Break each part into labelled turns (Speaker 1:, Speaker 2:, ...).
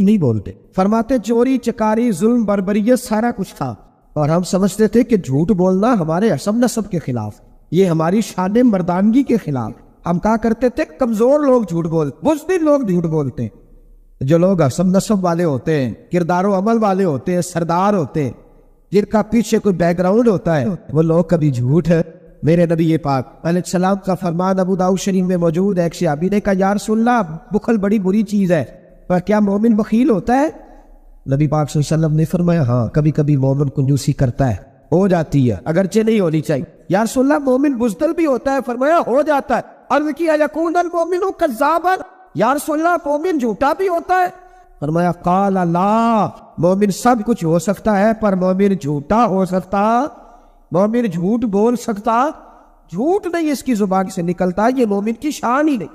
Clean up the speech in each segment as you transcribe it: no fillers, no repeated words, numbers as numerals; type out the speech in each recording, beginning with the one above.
Speaker 1: نہیں بولتے. فرماتے چوری چکاری ظلم بربریت سارا کچھ تھا، اور ہم سمجھتے تھے کہ جھوٹ بولنا ہمارے عصب نسب کے خلاف، یہ ہماری شان مردانگی کے خلاف. ہم کہا کرتے تھے کمزور لوگ جھوٹ بولتے، بزدل لوگ جھوٹ بولتے ہیں. جو لوگ عصب نسب والے ہوتے ہیں، کردار و عمل والے ہوتے ہیں، سردار ہوتے ہیں، جن کا پیچھے کوئی بیک گراؤنڈ ہوتا ہے، وہ لوگ کبھی جھوٹ ہے. میرے نبی پاک علیہ السلام کا فرمان ابو داؤد شریف میں موجود ہے. ایک صحابی نے کہا یا رسول اللہ بخل بڑی بری چیز ہے، پر کیا مومن بخیل ہوتا ہے؟ نبی پاک صلی اللہ علیہ وسلم نے فرمایا ہاں کبھی کبھی مومن کنجوسی کرتا ہے، ہو جاتی ہے، اگرچہ نہیں ہونی چاہیے. یا رسول اللہ مومن بزدل بھی ہوتا ہے؟ فرمایا ہو جاتا ہے. عرض کیا یکون المؤمن کذابا، یا رسول اللہ مومن جھوٹا بھی ہوتا ہے؟ فرمایا قال لا، مومن سب کچھ ہو سکتا ہے پر مومن جھوٹا ہو سکتا، مومن جھوٹ بول سکتا، جھوٹ نہیں اس کی زبان سے نکلتا، یہ مومن کی شان ہی نہیں.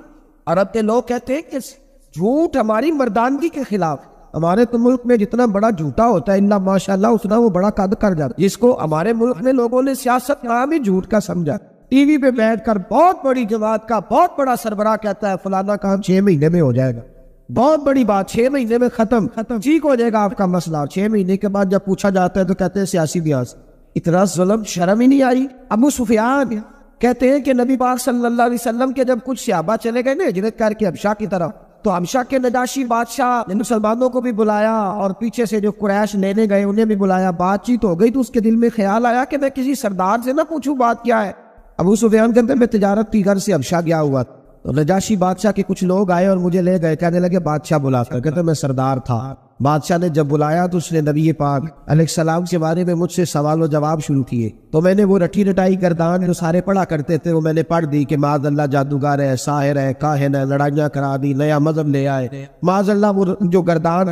Speaker 1: عرب کے لوگ کہتے ہیں کہ جھوٹ ہماری مردانگی کے خلاف. ہمارے تو ملک میں جتنا بڑا جھوٹا ہوتا ہے اللہ ماشاءاللہ اتنا وہ بڑا قد کر جاتا ہے، جس کو ہمارے ملک میں لوگوں نے سیاست نام ہی جھوٹ کا سمجھا. ٹی وی پہ بیٹھ کر بہت بڑی جماعت کا بہت بڑا سربراہ کہتا ہے فلانا کام 6 مہینے میں ہو جائے گا، بہت بڑی بات، 6 مہینے میں ختم ٹھیک ہو جائے گا آپ کا مسئلہ. 6 مہینے کے بعد جب پوچھا جاتا ہے تو کہتے ہیں سیاسی بیاض. اتنا ظلم شرم ہی نہیں آئی. ابو سفیان کہتے ہیں کہ نبی پاک صلی اللہ علیہ وسلم کے جب کچھ صحابہ چلے گئے نا ہجرت کر کے حبشہ کی طرف، تو حبشہ کے نجاشی بادشاہ نے مسلمانوں کو بھی بلایا اور پیچھے سے جو قریش لینے گئے انہیں بھی بلایا. بات چیت ہو گئی تو اس کے دل میں خیال آیا کہ میں کسی سردار سے نہ پوچھوں بات کیا ہے. ابو سفیان کہتے ہیں میں تجارت کی غرض سے حبشہ گیا ہوا تو نجاشی بادشاہ کے کچھ لوگ آئے اور مجھے لے گئے، کہنے لگے بادشاہ بلا کر. کہتے میں سردار تھا. بادشاہ نے جب بلایا تو اس نے نبی پاک علیہ السلام کے بارے میں مجھ سے سوال و جواب شروع کیے. تو میں نے وہ رٹی رٹائی گردان جو سارے پڑھا کرتے تھے وہ میں نے پڑھ دی کہ معاذ اللہ جادوگر ہے، ساحر ہے، کاہن ہے، لڑائیاں کرا دی، نیا مذہب لے آئے. معاذ اللہ وہ جو گردان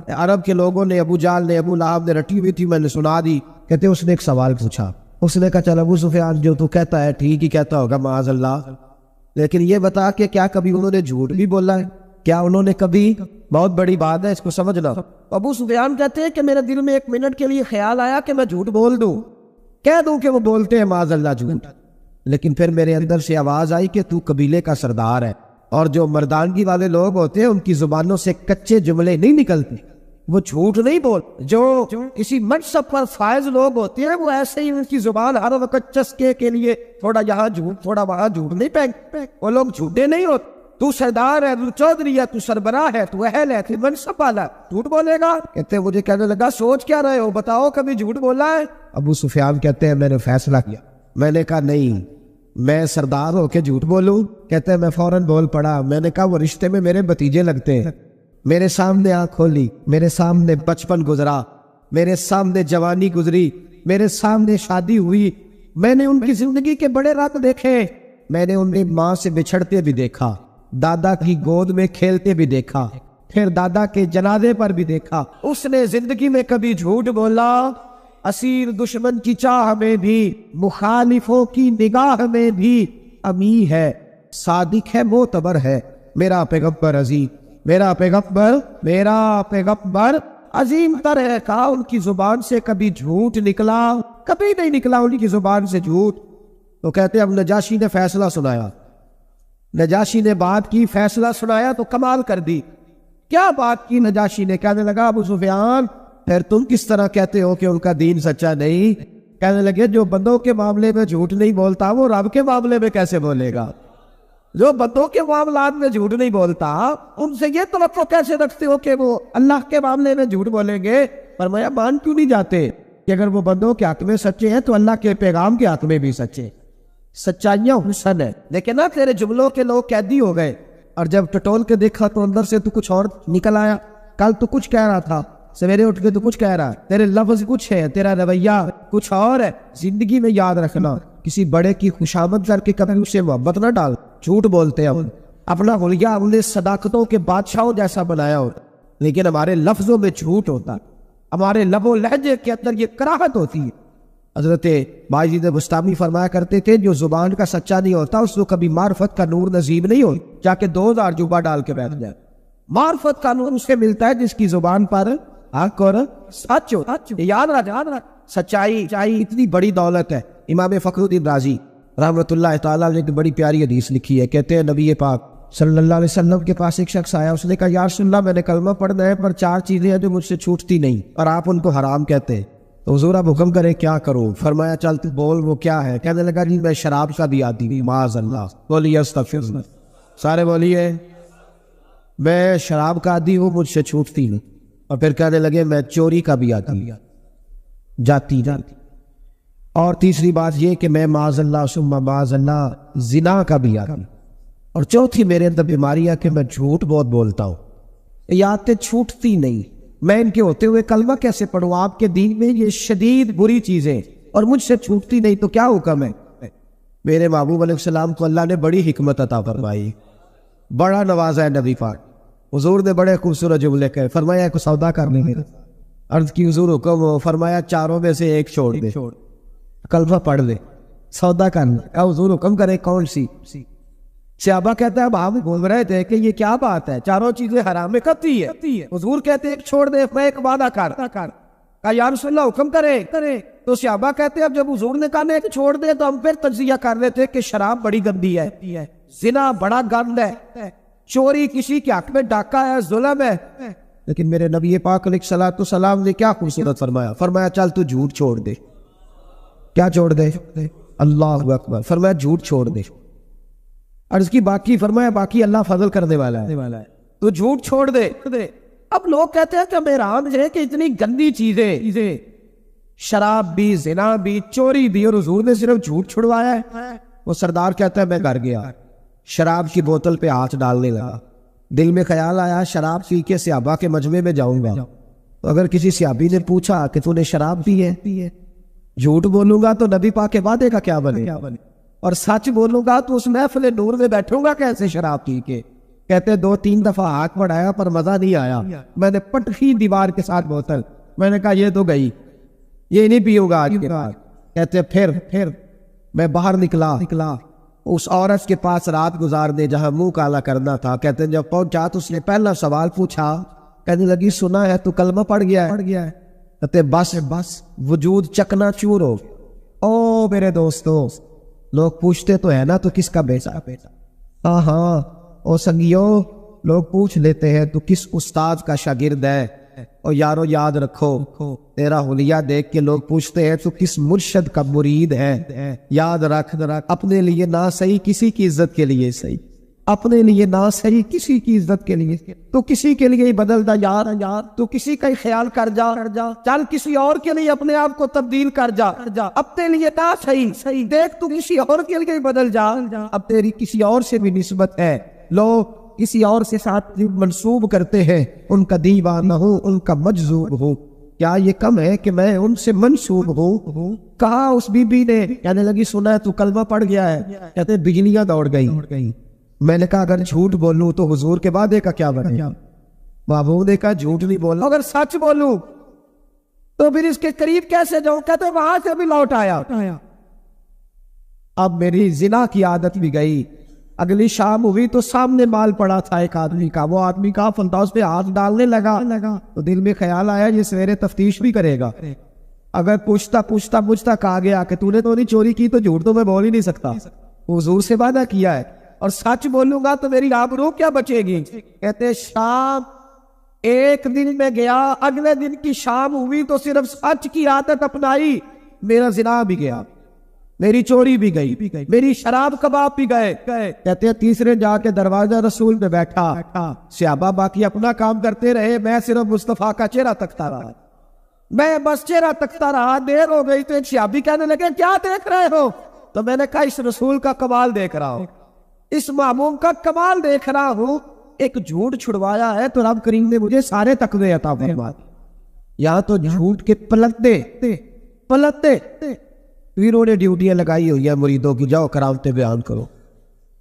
Speaker 1: عرب کے لوگوں نے، ابو جال نے، ابو لہب نے رٹی ہوئی تھی میں نے سنا دی. کہتے اس نے ایک سوال پوچھا. اس نے کہا چل ابو سفیان جو تو کہتا ہے ٹھیک ہی کہتا ہوگا معاذ اللہ، لیکن یہ بتا کہ کیا کبھی انہوں نے جھوٹ بھی بولا ہے؟ کیا انہوں نے کبھی؟ بہت بڑی بات ہے، اس کو سمجھنا. ابو سفیان کہتے ہیں کہ میرے دل میں 1 منٹ کے لیے خیال آیا کہ میں جھوٹ بول دوں، کہہ دوں کہ وہ بولتے ہیں معاذ اللہ جھوٹ. لیکن پھر میرے اندر سے آواز آئی کہ تو قبیلے کا سردار ہے، اور جو مردانگی والے لوگ ہوتے ہیں ان کی زبانوں سے کچے جملے نہیں نکلتے، وہ جھوٹ نہیں بول. جو کسی منصب پر فائز لوگ ہوتے ہیں وہ ایسے ہی ان کی زبان ہر وقت چسکے کے لیے تھوڑا یہاں جھوٹ تھوڑا وہاں جھوٹ نہیں پھینک. وہ لوگ جھوٹے نہیں ہوتے. تو سردار ہے، تو چودھری ہے، تو سربراہ ہے، تو اہل ہے، تو منصب والا ہے، جھوٹ بولے گا؟ کہتے مجھے کہنے لگا سوچ کیا رہے ہو، بتاؤ کبھی جھوٹ بولا ہے؟ ابو سفیان کہتے ہیں میں نے فیصلہ کیا. میں نے کہا نہیں میں سردار ہو کے جھوٹ بولوں؟ کہتے ہیں میں فوراً بول پڑا. میں نے کہا وہ رشتے میں میرے بھتیجے لگتے ہیں. میرے سامنے آنکھ کھولی، میرے سامنے بچپن گزرا، میرے سامنے جوانی گزری، میرے سامنے شادی ہوئی. میں نے ان کی زندگی کے بڑے رنگ دیکھے. میں نے انہیں ماں سے بچھڑتے بھی دیکھا، دادا کی گود میں کھیلتے بھی دیکھا، پھر دادا کے جنازے پر بھی دیکھا. اس نے زندگی میں کبھی جھوٹ بولا؟ اسیر دشمن کی چاہ میں بھی، مخالفوں کی نگاہ میں بھی امی ہے، صادق ہے، معتبر ہے. میرا پیغمبر عظیم، میرا پیغمبر عظیم تر ہے. کہا ان کی زبان سے کبھی جھوٹ نکلا؟ کبھی نہیں نکلا ان کی زبان سے جھوٹ. تو کہتے ہیں اب نجاشی نے فیصلہ سنایا. نجاشی نے بات کی، فیصلہ سنایا تو کمال کر دی. کیا بات کی نجاشی نے؟ کہنے لگا ابو سفیان پھر تم کس طرح کہتے ہو کہ ان کا دین سچا نہیں؟ کہنے لگے جو بندوں کے معاملے میں جھوٹ نہیں بولتا وہ رب کے معاملے میں کیسے بولے گا؟ جو بندوں کے معاملات میں جھوٹ نہیں بولتا ان سے یہ توقع کیسے رکھتے ہو کہ وہ اللہ کے معاملے میں جھوٹ بولیں گے؟ فرمایا مان کیوں نہیں جاتے کہ اگر وہ بندوں کے حق میں سچے ہیں تو اللہ کے پیغام کے حق میں بھی سچے. سچائیاں حسن ہے، لیکن نا تیرے جملوں کے لوگ قیدی ہو گئے، اور جب ٹٹول کے دیکھا تو اندر سے تو کچھ اور نکل آیا. کل تو کچھ کہہ رہا تھا، سویرے اٹھ کے تو کچھ کہہ رہا ہے، تیرے لفظ کچھ ہے، تیرا رویہ کچھ اور ہے. زندگی میں یاد رکھنا کسی بڑے کی خوشامد کر کے کبھی اسے محبت نہ ڈال. جھوٹ بولتے ہیں اپنا حلیہ ہم نے صداقتوں کے بادشاہوں جیسا بنایا ہوتا، لیکن ہمارے لفظوں میں جھوٹ ہوتا، ہمارے لب و لہجے کے اندر یہ کراہت ہوتی ہے. حضرت باجید بستامی فرمایا کرتے تھے جو زبان کا سچا نہیں ہوتا اس کو کبھی معرفت کا نور نصیب نہیں ہو، جا کے 2000 جوبہ ڈال کے بیٹھ جائے. معرفت کا نور اسے ملتا ہے جس کی زبان پر حق اور سچ ہو. یاد رکھ سچائی اتنی بڑی دولت ہے. امام فخر الدین رازی رحمۃ اللہ تعالیٰ نے ایک بڑی پیاری حدیث لکھی ہے. کہتے ہیں نبی پاک صلی اللہ علیہ وسلم کے پاس ایک شخص آیا، اس نے کہا یا رسول اللہ میں نے کلمہ پڑھنا ہے پر 4 چیزیں ہیں جو مجھ سے چھوٹتی نہیں اور آپ ان کو حرام کہتے ہیں، تو حضور آپ حکم کریں کیا کروں؟ فرمایا چل تو بول وہ کیا ہے؟ کہنے لگا جی میں شراب کا بھی عادی ہوں، معاذ اللہ، بولیے استغفر اللہ، سارے بولیے میں شراب کا عادی ہوں، مجھ سے چھوٹتی نہیں، اور پھر کہنے لگے میں چوری کا بھی عادی ہوں، جاتی اور تیسری بات یہ کہ میں معاذ اللہ ثم معاذ اللہ زنا کا بھی عادی ہوں، اور چوتھی میرے اندر بیماری ہے کہ میں جھوٹ بہت بولتا ہوں، یہ عادتیں چھوٹتی نہیں، میں ان کے ہوتے ہوئے کلمہ کیسے پڑھوں؟ آپ کے دین میں یہ شدید بری چیزیں اور مجھ سے چھوٹتی نہیں، تو کیا حکم ہے؟ میرے محبوب علیہ السلام کو اللہ نے بڑی حکمت عطا فرمائی، بڑا نوازا ہے نبی پاک، حضور نے بڑے خوبصورت جملے کہے، فرمایا ایک سودا کر لیں، عرض کی حضور حکم ہو، فرمایا 4 میں سے ایک چھوڑ دے، کلمہ پڑھ لے، سودا کر لے، حضور حکم کرے کون سی؟ صحابہ کہتا ہے اب آپ بول رہے تھے کہ یہ کیا بات ہے، 4 چیزیں حرام میں کب تھی ہے؟ حضور کہتے ہیں ایک چھوڑ دے، میں ایک وعدہ کر، کہا یا رسول اللہ حکم کرے، تو صحابہ کہتے ہیں اب جب حضور نے کہا ایک چھوڑ دے تو ہم پھر تجزیہ کر رہے تھے کہ شراب بڑی گندی ہے، زنا بڑا گند ہے، چوری کسی کے حق میں ڈاکہ ہے، ظلم ہے، لیکن میرے نبی پاک علیہ الصلوۃ والسلام نے کیا خوبصورت فرمایا، فرمایا چل تو جھوٹ چھوڑ دے، کیا چھوڑ دے؟ اللہ اکبر، فرمایا جھوٹ چھوڑ دے، عرض کی باقی؟ فرمایا باقی اللہ فضل کرنے والا ہے، تو جھوٹ چھوڑ دے۔ اب لوگ کہتے ہیں کہ میران ہے کہ اتنی گندی چیزیں، شراب بھی، زنا بھی، چوری بھی، اور حضور نے صرف جھوٹ چھڑوایا ہے۔ وہ سردار کہتا ہے میں گھر گیا، شراب کی بوتل پہ ہاتھ ڈالنے لگا، دل میں خیال آیا شراب پی کے صحابہ کے مجمع میں جاؤں گا، تو اگر کسی صحابی نے پوچھا کہ تو نے شراب پی ہے، جھوٹ بولوں گا تو نبی پاک کے وعدے کا کیا بنے، اور سچ بولوں گا تو اس محفل نور میں بیٹھوں گا کیسے شراب پی کے؟ کہتے 2-3 دفعہ ہاتھ بڑھایا پر مزہ نہیں آیا، میں نے پٹکی دیوار کے ساتھ بوتل، میں نے کہا یہ تو گئی، یہ نہیں پیوں گا آج کے بعد۔ کہتے پھر میں باہر نکلا اس عورت کے پاس رات گزارنے جہاں منہ کالا کرنا تھا، کہتے جب پہنچا تو اس نے پہلا سوال پوچھا، کہنے لگی سنا ہے تو کلمہ پڑھ گیا ہے؟ کہتے بس وجود چکنا چور ہو۔ او میرے دوستو، لوگ پوچھتے تو ہے نا تو کس کا بیٹا؟ ہاں او سنگیو، لوگ پوچھ لیتے ہیں تو کس استاد کا شاگرد ہے، اور یارو یاد رکھو تیرا حلیہ دیکھ کے لوگ پوچھتے ہیں تو کس مرشد کا مرید ہے، یاد رکھ اپنے لیے نہ صحیح کسی کی عزت کے لیے صحیح، اپنے لیے نہ صحیح کسی کی عزت کے لیے تو کسی کے لیے ہی بدل دا یار، تو کسی کا ہی خیال کر جا، چل کسی اور کے لیے اپنے آپ کو تبدیل کر جا، اپنے لیے نہ صحیح دیکھ تو کسی اور کے لیے بدل جا، اب تیری کسی اور سے بھی نسبت ہے، لوگ کسی اور سے ساتھ منسوب کرتے ہیں، ان کا دیوانہ ہوں، ان کا مجذوب ہوں، کیا یہ کم ہے کہ میں ان سے منسوب ہوں؟ کہا اس بی بی نے، کہنے لگی سنا ہے تو کلمہ پڑھ گیا ہے، کہتے بجلیاں دوڑ گئی۔ میں نے کہا اگر جھوٹ بولوں تو حضور کے وعدے کا کیا بنے؟ بابو نے کہا جھوٹ نہیں بولنا، اگر سچ بولوں تو پھر اس کے قریب کیسے جاؤں؟ کہتے وہاں سے بھی لوٹ آیا۔ اب میری زنا کی عادت بھی گئی، اگلی شام ہوئی تو سامنے مال پڑا تھا ایک آدمی کا، وہ آدمی کا فلتا اس پہ ہاتھ ڈالنے لگا تو دل میں خیال آیا یہ سویرے تفتیش بھی کرے گا، اگر پوچھتا مجھ تک آ گیا کہ تو نے تو نہیں چوری کی تو جھوٹ تو میں بول ہی نہیں سکتا، حضور سے وعدہ کیا ہے، اور سچ بولوں گا تو میری آبرو کیا بچے گی؟ کہتے شام ایک دن میں گیا، اگلے دن کی شام ہوئی تو صرف سچ کی عادت اپنائی، میرا زنا بھی گیا، میری چوری بھی گئی، میری شراب کباب بھی گئے۔ کہتے ہیں تیسرے جا کے دروازہ رسول میں بیٹھا، صحابہ باقی اپنا کام کرتے رہے، میں صرف مصطفیٰ کا چہرہ تکتا رہا، میں بس چہرہ تکتا رہا، دیر ہو گئی تو ایک صحابی کہنے لگے کیا دیکھ رہے ہو؟ تو میں نے کہا اس رسول کا کمال دیکھ رہا ہوں، اس معموم کا کمال دیکھ رہا ہوں، ایک جھوٹ چھڑوایا ہے تو رب کریم نے مجھے سارے تقوی عطا فرمائے، یہاں تو جھوٹ کے پلتے پیروں نے ڈیوٹیاں لگائی ہوئی ہیں مریدوں کی، جاؤ کرامتیں بیان کرو،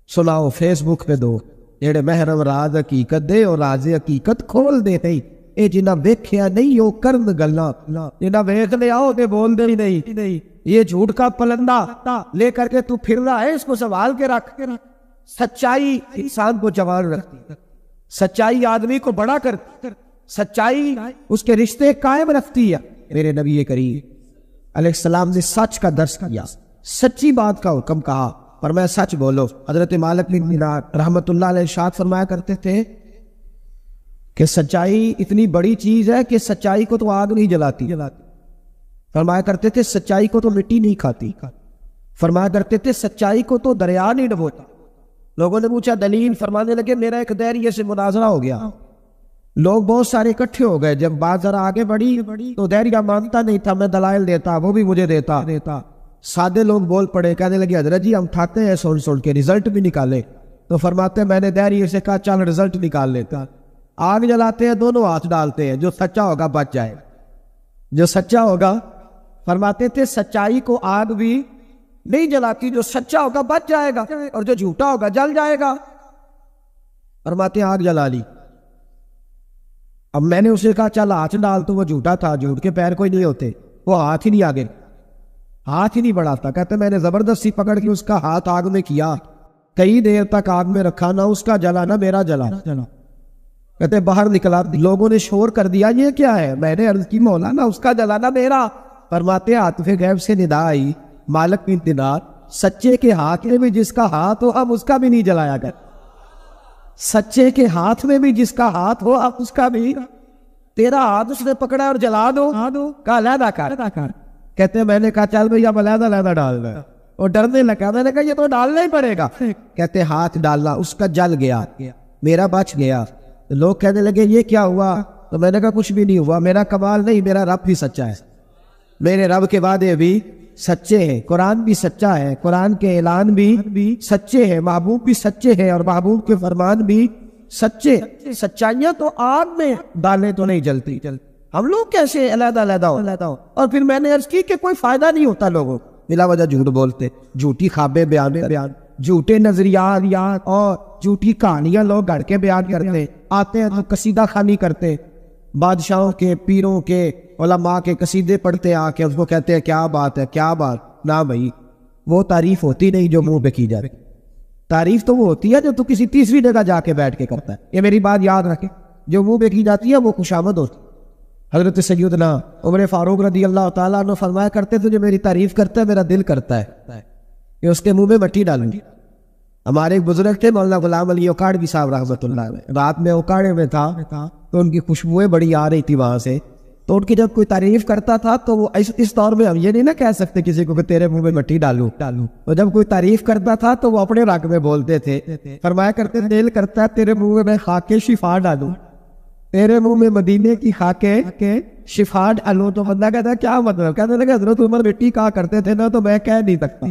Speaker 1: سناؤ، فیس بک پہ دو، جڑے محرم راز حقیقت دے اور راز حقیقت کھول دے نہیں، اے جنہ ویکھیا نہیں وہ کرن گلاں، جنہ ویکھ لیا وہ تے بول دے نہیں، یہ جھوٹ کا پلندہ لے کر کے تو پھر رہا ہے، اس کو سنبھال کے رکھ۔ سچائی انسان کو جوان رکھتی ہے، سچائی آدمی کو بڑا کرتی، سچائی اس کے رشتے قائم رکھتی ہے۔ میرے نبی کریم علیہ السلام نے سچ کا درس کیا، سچی بات کا حکم کہا، پر میں سچ بولو. حضرت مالک بن دینار رحمت اللہ علیہ ارشاد فرمایا کرتے تھے کہ سچائی اتنی بڑی چیز ہے کہ سچائی کو تو آگ نہیں جلاتی. فرمایا کرتے تھے سچائی کو تو مٹی نہیں کھاتی. فرمایا کرتے تھے سچائی کو تو دریا نہیں ڈبوتا. لوگوں نے پوچھا دلیل, فرمانے لگے میرا ایک دہریے سے مناظرہ ہو گیا, لوگ بہت سارے اکٹھے ہو گئے, جب بات ذرا آگے بڑھی تو دہریہ مانتا نہیں تھا, میں دلائل دیتا, وہ بھی مجھے دیتا. سادے لوگ بول پڑے, کہنے لگے حضرت جی ہم ٹھاتے ہیں سن کے رزلٹ بھی نکالے. تو فرماتے ہیں میں نے دہریے سے کہا چل رزلٹ نکال لیتا. آگ جلاتے ہیں, دونوں ہاتھ ڈالتے ہیں, جو سچا ہوگا بچ جائے, جو سچا ہوگا. فرماتے تھے سچائی کو آگ بھی نہیں جلاتی, جو سچا ہوگا بچ جائے گا اور جو جھوٹا ہوگا جل جائے گا. فرماتے ہیں آگ جلا لی. اب میں نے اسے کہا چل ہاتھ ڈال, تو وہ جھوٹا تھا, جھوٹ کے پیر کوئی نہیں ہوتے, وہ ہاتھ ہی نہیں آگے, ہاتھ ہی نہیں بڑھاتا. کہتے میں نے زبردستی پکڑ کے اس کا ہاتھ آگ میں کیا, کئی دیر تک آگ میں رکھا, نہ اس کا جلا نہ میرا جلا. کہتے باہر نکلا, لوگوں نے شور کر دیا یہ کیا ہے. میں نے عرض کی مولانا اس کا جلا نہ میرا. فرماتے عاطف غیب سے ندا آئی, مالک بن دینار سچے کے ہاتھ میں بھی جس کا ہاتھ ہو ہم اس کا بھی نہیں جلایا کر. سچے کے ہاتھ میں بھی جس کا ہاتھ ہو اب اس کا بھی, تیرا ہاتھ اس نے پکڑا اور جلا دو, کہا علیحدہ کر. کہتے ہیں میں نے کہا چل بھئی اب علیحدہ علیحدہ ڈالنا, اور ڈرنے لگا. میں نے کہا یہ تو ڈالنا ہی پڑے گا. کہتے ہاتھ ڈالنا, اس کا جل گیا, میرا بچ گیا. لوگ کہنے لگے یہ کیا ہوا, تو میں نے کہا کچھ بھی نہیں ہوا, میرا کمال نہیں, میرا رب بھی سچا ہے, میرے رب کے وعدے بھی سچے ہیں, قرآن بھی سچا ہے, قرآن کے اعلان بھی سچے ہیں, محبوب بھی سچے ہیں, اور محبوب کے فرمان بھی سچے. سچائیاں تو آگ میں ڈالیں تو نہیں جلتی, ہم لوگ کیسے علیحدہ علیحدہ ہو. اور پھر میں نے عرض کی کہ کوئی فائدہ نہیں ہوتا, لوگوں بلا وجہ جھوٹ بولتے, جھوٹی خوابیں بیان, جھوٹے نظریات اور جھوٹی کہانیاں لوگ گھڑ کے بیان کرتے. آتے ہیں تو قصیدہ خوانی کرتے, بادشاہوں کے, پیروں کے, علماء کے قصیدے پڑھتے, آ کے اس کو کہتے ہیں کیا بات ہے, کیا بات. نہ بھائی وہ تعریف ہوتی نہیں جو منہ پہ کی جائے. تعریف تو وہ ہوتی ہے جو تو کسی تیسری جگہ جا کے بیٹھ کے کرتا ہے. یہ میری بات یاد رکھے, جو منہ پہ کی جاتی ہے وہ خوشامد ہوتی. حضرت سیدنا عمر فاروق رضی اللہ تعالیٰ عنہ فرمایا کرتے تھے جو میری تعریف کرتا ہے میرا دل کرتا ہے کہ اس کے منہ میں مٹی ڈالوں. ہمارے ایک بزرگ تھے مولانا غلام علی اوکاڑوی صاحب رحمۃ اللہ علیہ, رات میں اوکاڑے میں تھا تو ان کی خوشبوئیں بڑی آ رہی تھی وہاں سے. تو ان کی جب کوئی تعریف کرتا تھا تو وہ اس طور میں ہم یہ نہیں نہ کہہ سکتے کسی کو کہ تیرے منہ میں مٹی ڈالوں. تو جب کوئی تعریف کرتا تھا تو وہ اپنے رنگ میں بولتے تھے. فرمایا کرتے دل کرتا ہے تیرے منہ میں خاک شفا ڈالوں, تیرے منہ میں مدینے کی خاکیں شفا ڈالوں. تو بندہ کہتا ہے کیا مطلب. کہتے لگے حضرت عمر مٹی کہا کرتے تھے نا, تو میں کہہ نہیں سکتا,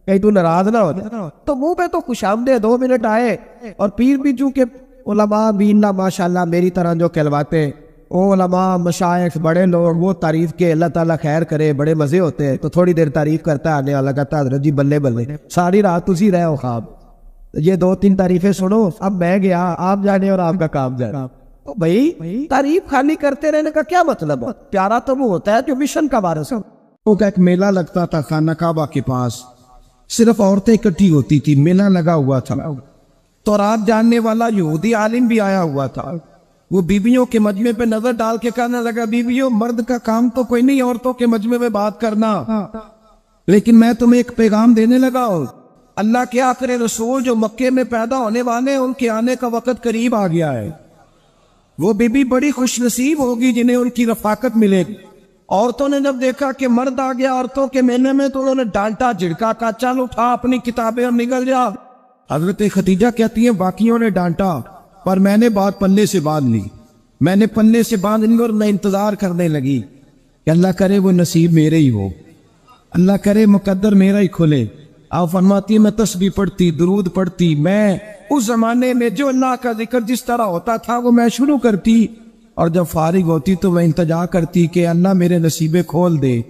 Speaker 1: کہیں تو ناراض نہ ہوتا. تو منہ پہ تو خوش آمدید 2 منٹ آئے. اور پیر بھی چونکہ علماء بھی اللہ ماشاءاللہ میری طرح جو کہلواتے, وہ علماء مشائخ بڑے لوگ, وہ تعریف کے اللہ تعالیٰ خیر کرے, بڑے مزے ہوتے ہیں. تو تھوڑی دیر تعریف کرتا ہے, آنے والا کہتا ہے حضرت جی بلے بلے, ساری رات اسی رہے ہو خواب, یہ 2-3 تعریفیں سنو, اب میں گیا, آپ جانے اور آپ کا کام جانا. تو بھائی تعریف خالی کرتے رہنے کا کیا مطلب ہے. پیارا تو وہ ہوتا ہے جو مشن کا وارث ہو.
Speaker 2: وہ کا ایک میلہ لگتا تھا خانہ کعبہ کے پاس, صرف عورتیں اکٹھی ہوتی تھی, میلہ لگا ہوا تھا. تو رات جاننے والا یہودی عالم بھی آیا ہوا تھا. وہ بیویوں کے مجمع پہ نظر ڈال کے کہنے لگا بیویوں مرد کا کام تو کوئی نہیں عورتوں کے مجمع میں بات کرنا, لیکن میں تمہیں ایک پیغام دینے لگا ہوں. اللہ کے آخری رسول جو مکے میں پیدا ہونے والے ہیں ان کے آنے کا وقت قریب آ گیا ہے. وہ بیوی بڑی خوش نصیب ہوگی جنہیں ان کی رفاقت ملے گی. عورتوں نے جب دیکھا کہ مرد آ گیا عورتوں کے میلے میں تو انہوں نے ڈانٹا جھڑکا, کہا چل اٹھا اپنی کتابیں اور نکل جا. حضرت خدیجہ کہتی ہیں باقیوں نے ڈانٹا پر میں نے بات پلے سے باندھ لی. میں نے پلے سے باندھ لی اور میں انتظار کرنے لگی کہ اللہ کرے وہ نصیب میرے ہی ہو, اللہ کرے مقدر میرا ہی کھلے. آپ فرماتی میں تسبیح پڑھتی, درود پڑھتی, میں اس زمانے میں جو اللہ کا ذکر جس طرح ہوتا تھا وہ میں شروع کرتی, اور جب فارغ ہوتی تو میں انتظار کرتی کہ اللہ میرے نصیبے کھول دے.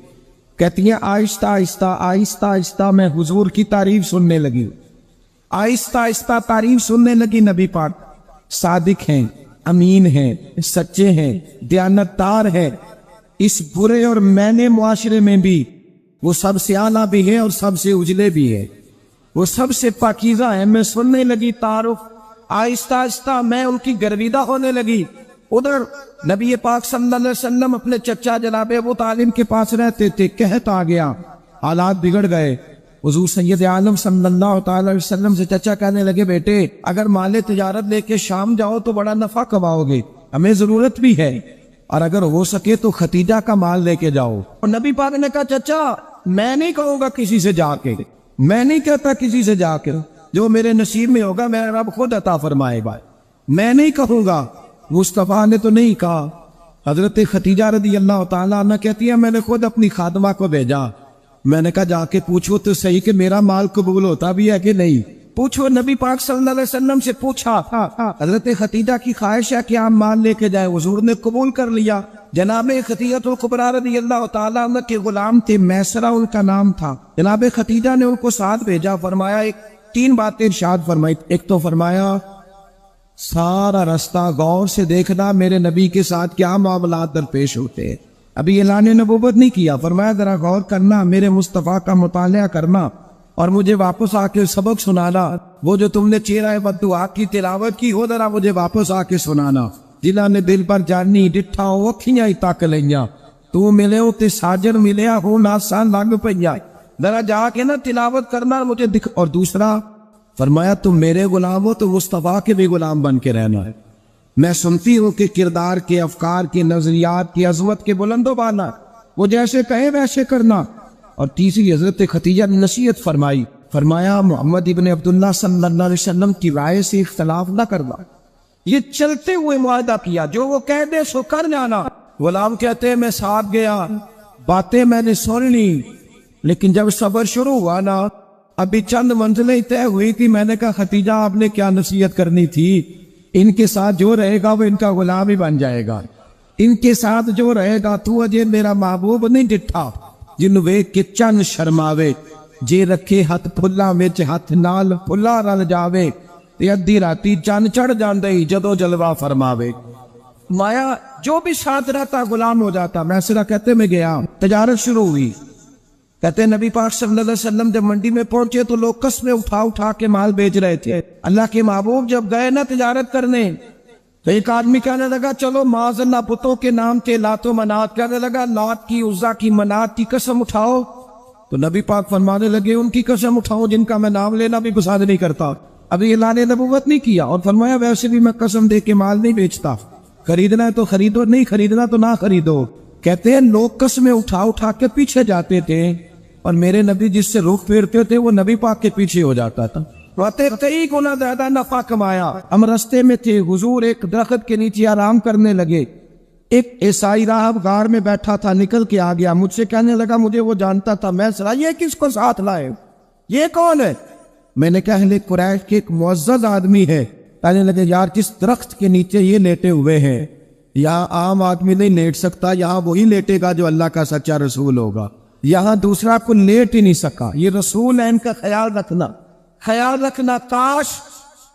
Speaker 2: کہتی ہیں آہستہ آہستہ آہستہ آہستہ میں حضور کی تعریف سننے لگی, آہستہ آہستہ تعریف سننے لگی. نبی پاک صادق ہیں, امین ہیں, سچے ہیں, دیانتدار ہیں. اس برے اور مینے معاشرے میں بھی وہ سب سے اعلیٰ بھی ہے اور سب سے اجلے بھی ہے, وہ سب سے پاکیزہ ہے. میں سننے لگی تعارف, آہستہ آہستہ میں ان کی گرویدہ ہونے لگی. ادھر نبی پاک صلی اللہ علیہ وسلم اپنے چچا جناب ابو طالب کے پاس رہتے تھے. قحط آ گیا, حالات بگڑ گئے. حضور سید عالم صلی اللہ تعالی علیہ وسلم سے چچا کہنے لگے بیٹے اگر مال تجارت لے کے شام جاؤ تو بڑا نفع کماؤ گے، ہمیں ضرورت بھی ہے، اور اگر ہو سکے تو ختیجہ کا مال لے کے جاؤ۔ اور نبی پاک نے کہا چچا میں نہیں کہوں گا کسی سے جا کے، میں نہیں کہتا کسی سے جا کے، جو میرے نصیب میں ہوگا میرا رب خود عطا فرمائے گا، میں نہیں کہوں گا۔ مصطفیٰ نے تو نہیں کہا۔ حضرت ختیجہ رضی اللہ تعالیٰ عنہ کہتی ہے میں نے خود اپنی خادمہ کو بھیجا، میں نے کہا جا کے پوچھو تو صحیح کہ میرا مال قبول ہوتا بھی ہے کہ نہیں، پوچھو۔ نبی پاک صلی اللہ علیہ وسلم سے پوچھا، حضرت ختیجہ کی خواہش ہے کہ آپ مال لے کے جائے، حضور نے قبول کر لیا۔ جناب ختیجہ الکبریٰ رضی اللہ تعالیٰ عنہ کے غلام تھے، میسرہ ان کا نام تھا۔ جناب ختیجہ نے ان کو ساتھ بھیجا، فرمایا تین باتیں ارشاد فرمائی۔ ایک تو فرمایا سارا رستہ غور سے دیکھنا میرے نبی کے ساتھ کیا معاملات درپیش ہوتے ہیں، ابھی اعلان نبوت نہیں کیا، فرمایا ذرا غور کرنا، میرے مصطفیٰ کا مطالعہ کرنا اور مجھے واپس آ کے سبق سنانا، وہ جو تم نے چہرہ بددعا کی تلاوت کی ہو ذرا مجھے واپس آ کے سنانا، جنہاں نے دل پر جانی ڈٹھا ہو اکھیاں ہی تک لئیاں، تو ملے ہو تے ساجر ملیا ہو ناسان لگ پئیا، ذرا جا کے نا تلاوت کرنا مجھے دکھ۔ اور دوسرا فرمایا تم میرے غلام ہو تو مصطفیٰ کے بھی غلام بن کے رہنا ہے، میں سنتی ہوں کہ کردار کے، افکار کے، نظریات کی، عظمت کے بلند و بالا، وہ جیسے کہے ویسے کرنا۔ اور تیسری حضرت ختیجہ نے نصیحت فرمائی، فرمایا محمد ابن عبداللہ صلی اللہ علیہ وسلم کی رائے سے اختلاف نہ کرنا، یہ چلتے ہوئے معاہدہ کیا، جو وہ کہہ دے سو کر جانا۔ غلام کہتے ہیں میں ساتھ گیا، باتیں میں نے سن لی، لیکن جب سفر شروع ہوا نا ابھی چند منزلیں طے ہوئی تھی، میں نے کہا ختیجہ آپ نے کیا نصیحت کرنی تھی، ان کے ساتھ جو رہے گا وہ ان کا غلام ہی بن جائے گا، ان کے ساتھ جو رہے گا تو اجے میرا محبوب نہیں ڈٹھا، جن ویکھ کے چن شرماوے، جے رکھے ہاتھ پھلا وچ ہاتھ نال پھلا رل جاوے، تے ادھی راتی چن چڑھ جاندے جدو جلوہ فرماوے۔ مایا جو بھی ساتھ رہتا غلام ہو جاتا۔ میسرہ کہتے میں گیا، تجارت شروع ہوئی، کہتے نبی پاک صلی اللہ علیہ وسلم جب منڈی میں پہنچے تو لوگ قسمیں اٹھا اٹھا کے مال بیچ رہے تھے۔ اللہ کے محبوب جب گئے نا تجارت کرنے تو ایک آدمی کہنے لگا چلو معاذ اللہ بتوں کے نام تھے لات و منات، کہنے لگا لات کی، عزا کی، منات کی قسم اٹھاؤ، تو نبی پاک فرمانے لگے ان کی قسم اٹھاؤ جن کا میں نام لینا بھی پسند نہیں کرتا، ابھی اعلان نبوت نہیں کیا، اور فرمایا ویسے بھی میں قسم دے کے مال نہیں بیچتا، خریدنا ہے تو خریدو، نہیں خریدنا تو نہ خریدو۔ کہتے ہیں لوگ قسمیں اٹھا اٹھا کے پیچھے جاتے تھے، اور میرے نبی جس سے رخ پھیرتے تھے وہ نبی پاک کے پیچھے ہو جاتا تھا، کئی گنا زیادہ نفع کمایا۔ ہم رستے میں تھے، حضور ایک درخت کے نیچے آرام کرنے لگے، ایک عیسائی راہب غار میں بیٹھا تھا، نکل کے آ گیا، مجھ سے کہنے لگا مجھے وہ جانتا تھا، میں سنا یہ کس کو ساتھ لائے، یہ کون ہے؟ میں نے کہا اہل قریش کے ایک معزز آدمی ہے۔ کہنے لگے یار جس درخت کے نیچے یہ لیٹے ہوئے ہیں یہاں عام آدمی نہیں لیٹ سکتا، یہاں وہی لیٹے گا جو اللہ کا سچا رسول ہوگا، یہاں دوسرا کو لیٹ ہی نہیں سکا، یہ رسول ہے، ان کا خیال رکھنا، خیال رکھنا، کاش